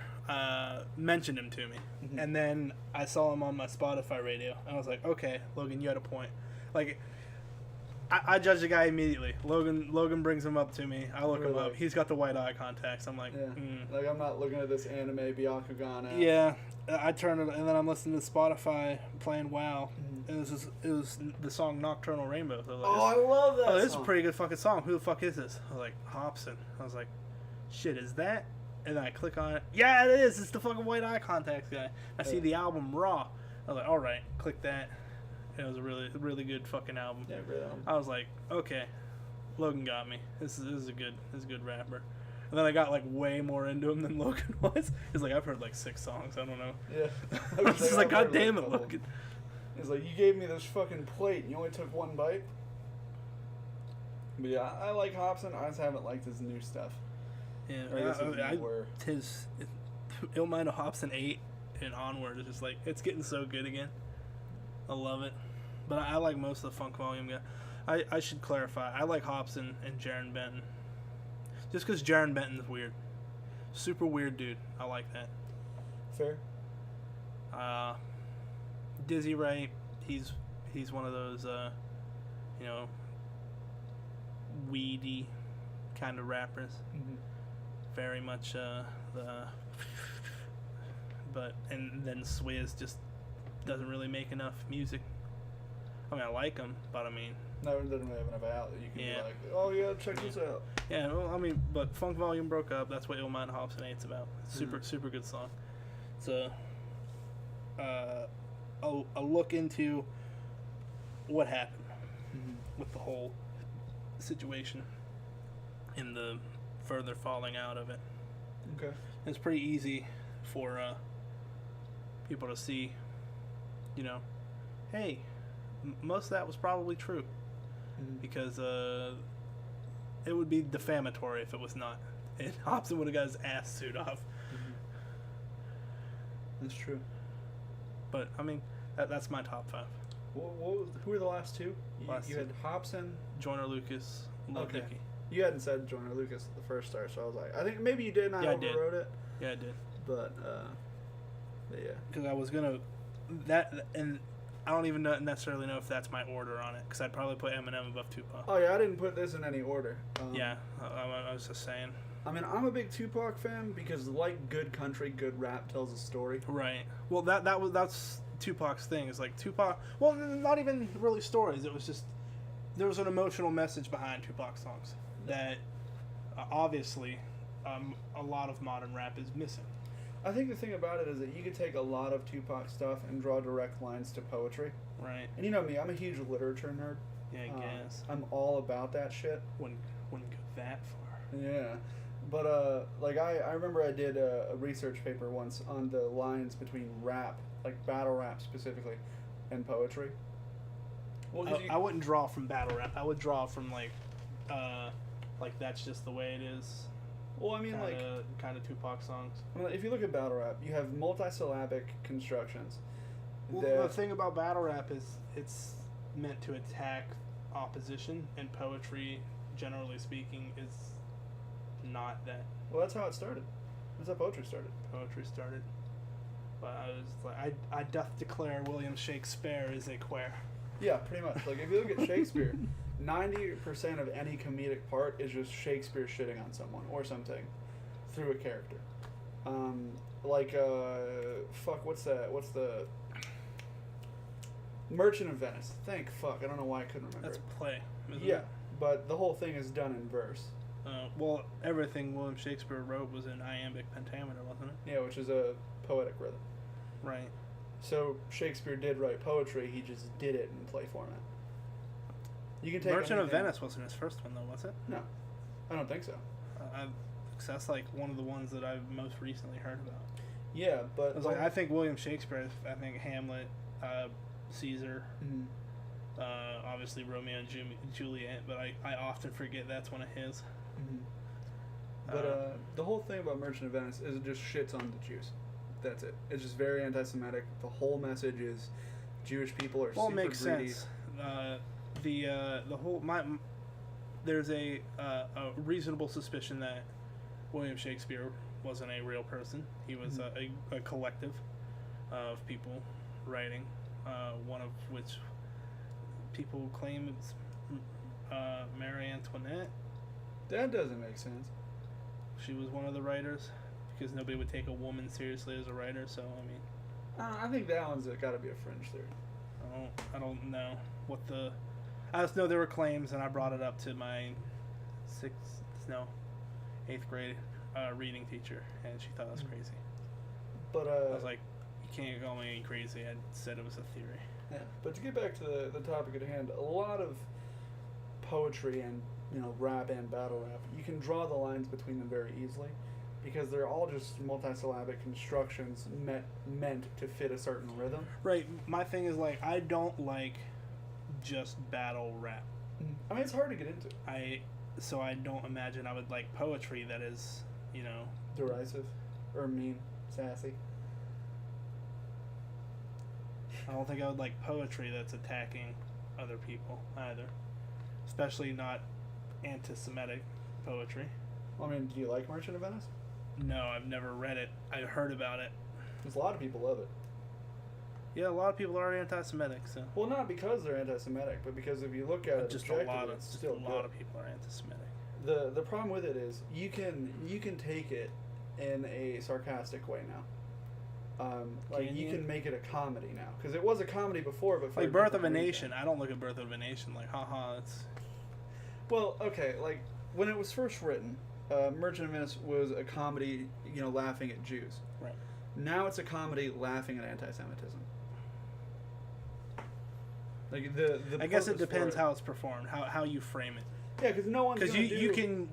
mentioned him to me, and then I saw him on my Spotify radio, and I was like, okay, Logan, you had a point. Like, I judge the guy immediately. Logan brings him up to me. I look him up. He's got the white eye contacts. I'm like, like I'm not looking at this anime Byakugan. Yeah, I turn it, and then I'm listening to Spotify playing WoW. And it was the song Nocturnal Rainbow. So like, I love that. Oh, this is a pretty good fucking song. Who the fuck is this? I was like, Hobson. I was like, shit, is that? And then I click on it. Yeah, it is. It's the fucking white eye contacts guy. I see the album Raw. I was like, all right, click that. It was a really good fucking album. Yeah, great album. I was like, okay, Logan got me. This is a good rapper. And then I got like way more into him than Logan was. He's like, I've heard like 6 songs. I don't know. Yeah. I was just like, God damn it, Logan. He's like, you gave me this fucking plate and you only took 1 bite. But yeah, I like Hobson. I just haven't liked his new stuff. Yeah, his Ill Mind of Hobson 8 and onward is just like, it's getting so good again. I love it. But I like most of the Funk Volume guy. I should clarify. I like Hobson and Jaron Benton. Just because Jaron Benton's weird. Super weird dude. I like that. Fair. Dizzy Ray, he's one of those, weedy kind of rappers. Very much, and then Swizz just doesn't really make enough music. I mean, I like him, but I mean... No, it doesn't really have enough outlet. You can be like, oh yeah, check this out. Yeah, well, I mean, but Funk Volume broke up. That's what Ill Mind Hobson 8's about. Super good song. So, a look into what happened with the whole situation and the further falling out of it. Okay. It's pretty easy for people to see, hey, most of that was probably true. Because it would be defamatory if it was not. And Hobson would have got his ass sued off. That's true. But, I mean, that's my top 5. Who were the last 2? You had Hobson, Joyner Lucas, Lil Dicky. You hadn't said Joyner Lucas at the first start, so I was like, I think maybe you did, and I overrode it. Yeah, I did. But yeah. Because I was going to... And I don't even necessarily know if that's my order on it, because I'd probably put Eminem above Tupac. Oh, yeah, I didn't put this in any order. Yeah, I was just saying. I mean, I'm a big Tupac fan because, like good country, good rap tells a story. Right. Well, that's Tupac's thing. Is like Tupac. Well, not even really stories. It was just there was an emotional message behind Tupac songs that obviously a lot of modern rap is missing. I think the thing about it is that you could take a lot of Tupac stuff and draw direct lines to poetry. Right. And you know me, I'm a huge literature nerd. Yeah, I guess. I'm all about that shit. Wouldn't go that far. Yeah. But, like, I remember I did a research paper once on the lines between rap, like battle rap specifically, and poetry. Well, I wouldn't draw from battle rap. I would draw from, like that's just the way it is. Well, I mean, kind of Tupac songs. Well, if you look at battle rap, you have multisyllabic constructions. Well, the thing about battle rap is it's meant to attack opposition, and poetry, generally speaking, is not that. Well, that's how it started. That's how poetry started. Poetry started. But I was like, I doth declare William Shakespeare is a queer. Yeah, pretty much. Like, if you look at Shakespeare, 90% of any comedic part is just Shakespeare shitting on someone or something through a character. What's the Merchant of Venice. Thank fuck. I don't know why I couldn't remember. That's a play. Yeah, but the whole thing is done in verse. Well, everything William Shakespeare wrote was in iambic pentameter, wasn't it? Yeah, which is a poetic rhythm. Right. So Shakespeare did write poetry, he just did it in play format. You can take Merchant of anything. Venice wasn't his first one, though, was it? No, I don't think so. That's like one of the ones that I've most recently heard about. Yeah, but I think William Shakespeare. I think Hamlet, Caesar. Mhm. Obviously Romeo and Juliet, but I often forget that's one of his. Mhm. But the whole thing about Merchant of Venice is it just shits on the Jews. That's it. It's just very anti-Semitic. The whole message is Jewish people are Well, it super makes greedy. sense. The whole there's a reasonable suspicion that William Shakespeare wasn't a real person. He was a collective of people writing, one of which people claim it's Marie Antoinette. That doesn't make sense. She was one of the writers because nobody would take a woman seriously as a writer. So I mean, I think that one's got to be a fringe theory. I don't know what the. I just know there were claims, and I brought it up to my eighth grade reading teacher, and she thought it was crazy. But I was like, you can't call me crazy. I said it was a theory. yeah. But to get back to the topic at hand, a lot of poetry and rap and battle rap, you can draw the lines between them very easily, because they're all just multisyllabic constructions meant to fit a certain rhythm. Right. My thing is like I don't like just battle rap. I mean, it's hard to get into. So I don't imagine I would like poetry that is, Derisive or mean, sassy. I don't think I would like poetry that's attacking other people either. Especially not anti-Semitic poetry. I mean, do you like Merchant of Venice? No, I've never read it. I heard about it. Because a lot of people love it. Yeah, a lot of people are anti-Semitic, so. Well, not because they're anti-Semitic, but because if you look at it Just a objectively, lot of it's still a lot of people are anti-Semitic. The problem with it is you can take it in a sarcastic way now. You can make it a comedy now, because it was a comedy before, but for like Birth of a Nation. I don't look at Birth of a Nation like, haha, it's. Well, okay, like when it was first written, Merchant of Venice was a comedy, laughing at Jews. Right. Now it's a comedy laughing at anti-Semitism. Like the I guess it depends how it's performed, how you frame it. Yeah, because no one's because you can.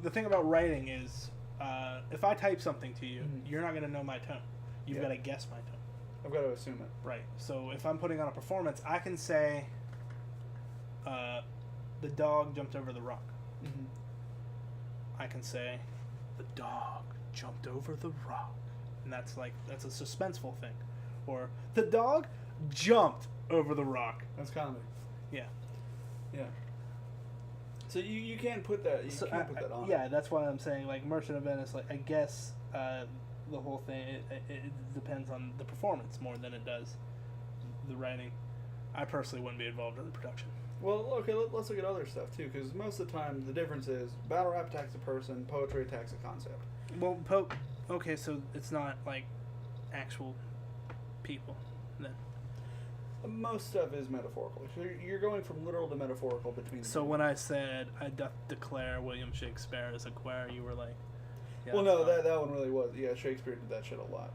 The thing about writing is, if I type something to you, you're not going to know my tone. You've got to guess my tone. I've got to assume it. Right. So if I'm putting on a performance, I can say, the dog jumped over the rock. Mm-hmm. I can say, the dog jumped over the rock, and that's a suspenseful thing, or the dog jumped over the rock. That's comedy. Yeah. Yeah. So you can't put that. You can't put that on. Yeah, that's why I'm saying like Merchant of Venice. Like I guess the whole thing it depends on the performance more than it does the writing. I personally wouldn't be involved in the production. Well, okay, let's look at other stuff too, because most of the time the difference is battle rap attacks a person, poetry attacks a concept. Well, okay, so it's not like actual people then. Most stuff is metaphorical. So you're going from literal to metaphorical between. So when I said I doth declare William Shakespeare as a queer, you were like, yeah, well, no, that one really was. Yeah, Shakespeare did that shit a lot.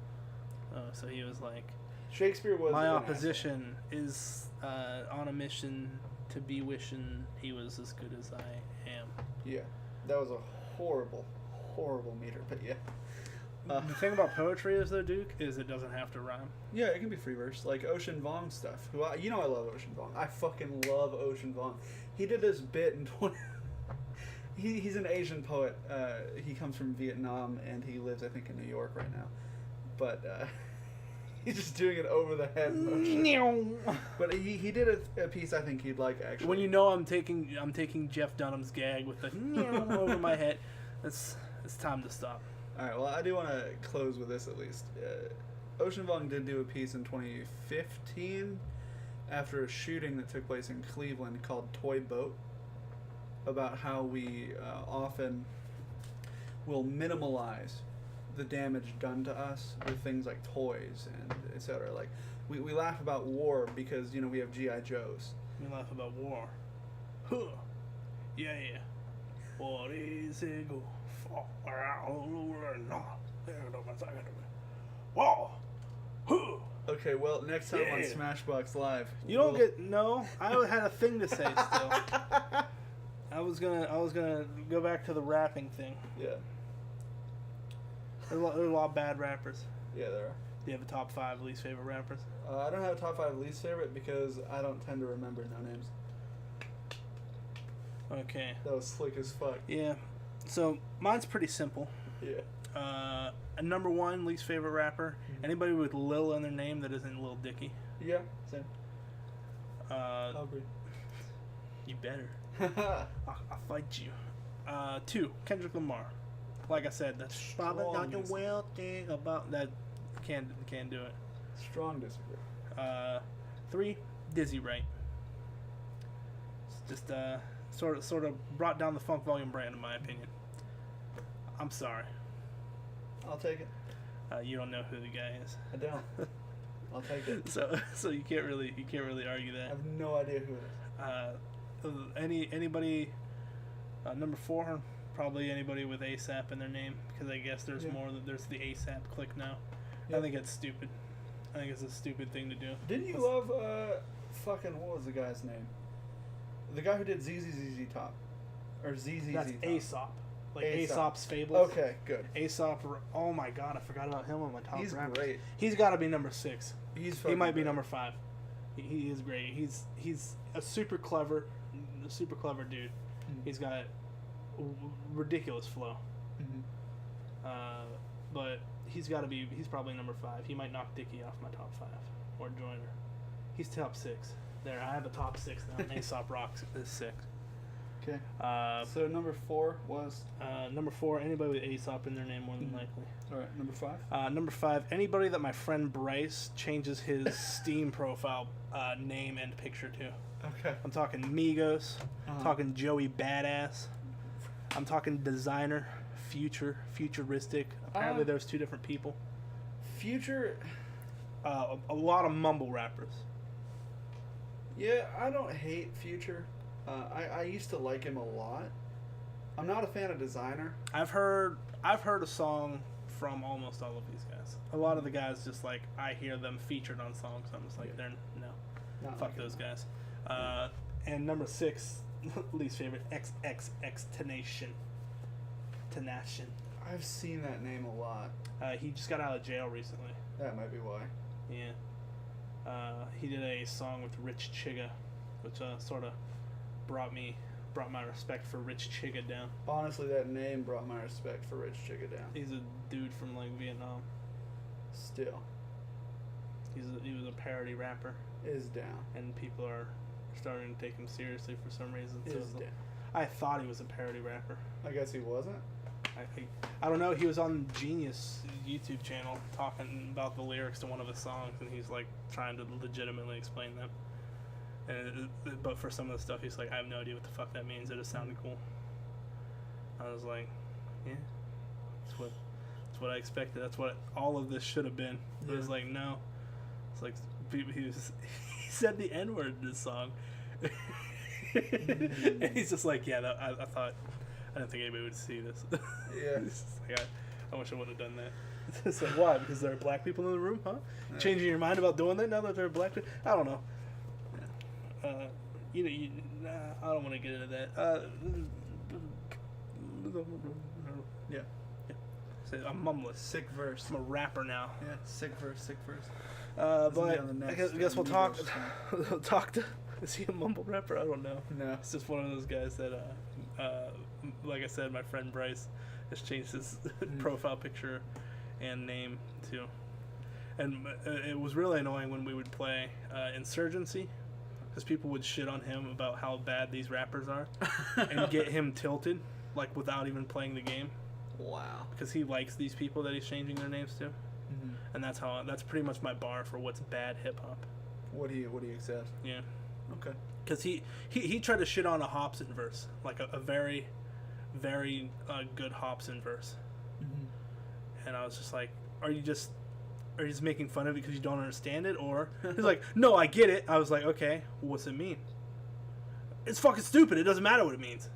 Oh, so he was like, Shakespeare was. My opposition is on a mission to be wishing he was as good as I am. Yeah, that was a horrible, horrible meter, but yeah. The thing about poetry is, though, Duke, is it doesn't have to rhyme. Yeah, it can be free verse, like Ocean Vuong stuff. I love Ocean Vuong. I fucking love Ocean Vuong. He did this bit in 20... He's an Asian poet. He comes from Vietnam, and he lives, I think, in New York right now. But he's just doing it over the head motion. But he did a piece I think he'd like, actually. When I'm taking Jeff Dunham's gag with the over my head, it's time to stop. All right, well, I do want to close with this at least. Ocean Vuong did do a piece in 2015 after a shooting that took place in Cleveland called Toy Boat, about how we often will minimalize the damage done to us with things like toys and etc. Like, we laugh about war because, we have G.I. Joes. We laugh about war. Huh. Yeah. What is it go? Wow. Huh. Okay, well, next time on Smashbox Live, you don't get no. I had a thing to say still. I was gonna go back to the rapping thing. Yeah. There's a lot of bad rappers. Yeah, there are. Do you have a top 5 least favorite rappers? I don't have a top 5 least favorite because I don't tend to remember no names. Okay. That was slick as fuck. Yeah. So mine's pretty simple. Yeah. A number 1 least favorite rapper. Mm-hmm. Anybody with Lil in their name that isn't Lil Dicky. Yeah. Same. I'll agree. You better. I'll fight you. 2, Kendrick Lamar. Like I said, that's probably not the well thing about that. Can't do it. Strong disagree. 3, Dizzy Wright. It's just sort of brought down the Funk Volume brand in my opinion. I'm sorry. I'll take it. You don't know who the guy is. I don't. I'll take it. So you can't really argue that. I have no idea who it is. Anybody number 4, probably anybody with ASAP in their name, because I guess there's more. There's the ASAP clique now. Yep. I think it's stupid. I think it's a stupid thing to do. Didn't you love fucking what was the guy's name? The guy who did ZZ Top or ZZ That's Top. Aesop. Like Aesop's Fables. Okay, good. Aesop. Oh my god, I forgot about him on my top. He's rappers. Great. He's got to be number 6. He might be number 5. He is great. He's a super clever dude. Mm-hmm. He's got ridiculous flow. Mm-hmm. But he's probably number 5. He might knock Dickie off my top 5 or Joyner. He's top 6. There, I have a top 6 now. Aesop Rocks is 6. Okay. So number 4 was? Number 4, anybody with Aesop in their name more than likely. All right, number 5? Number 5, anybody that my friend Bryce changes his Steam profile name and picture to. Okay. I'm talking Migos. I'm talking Joey Badass. I'm talking Designer, Futuristic. Apparently there's 2 different people. Future? A lot of mumble rappers. Yeah, I don't hate Future. I used to like him a lot. I'm not a fan of Designer. I've heard a song from almost all of these guys. A lot of the guys just like I hear them featured on songs. I'm just like they're fuck like those guys. And number 6, least favorite, XXX Tenation. I've seen that name a lot. He just got out of jail recently. That might be why. Yeah. He did a song with Rich Chigga, which sort of brought my respect for Rich Chigga down. Honestly, that name brought my respect for Rich Chigga down. He's a dude from like Vietnam. Still. He was a parody rapper. Is down. And people are starting to take him seriously for some reason. Is down. I thought he was a parody rapper. I guess he wasn't. I don't know. He was on Genius YouTube channel talking about the lyrics to one of his songs, and he's like trying to legitimately explain them. But for some of the stuff, he's like, I have no idea what the fuck that means. It just sounded cool. I was like, yeah, that's what I expected. That's what all of this should have been. But it's like, no. It's like he said the N-word in this song. And he's just like, yeah, I didn't think anybody would see this. Yeah. Like, I wish I would have done that. It's like, why? Because there are black people in the room, huh? Yeah. Changing your mind about doing that now that there are black people? I don't know. I don't want to get into that. Yeah. So I'm mumbless. Sick verse. I'm a rapper now. Yeah, sick verse. But I guess we'll talk to... Is he a mumble rapper? I don't know. No. It's just one of those guys that, like I said, my friend Bryce has changed his profile picture and name too. And it was really annoying when we would play Insurgency, because people would shit on him about how bad these rappers are and get him tilted, like without even playing the game. Wow. Because he likes these people that he's changing their names to. Mm-hmm. And that's pretty much my bar for what's bad hip hop. What do you accept? Yeah. Okay. Because he tried to shit on a Hobson verse, like a very, very good Hobson verse. Mm-hmm. And I was just like, are you just making fun of it because you don't understand it? Or he's like, no, I get it. I was like, okay, what's it mean? It's fucking stupid. It doesn't matter what it means.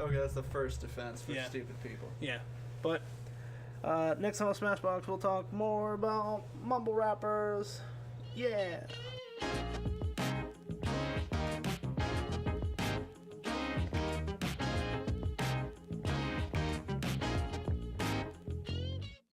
Okay, that's the first defense for stupid people. Yeah. But Next time on Smashbox, we'll talk more about mumble rappers. Yeah.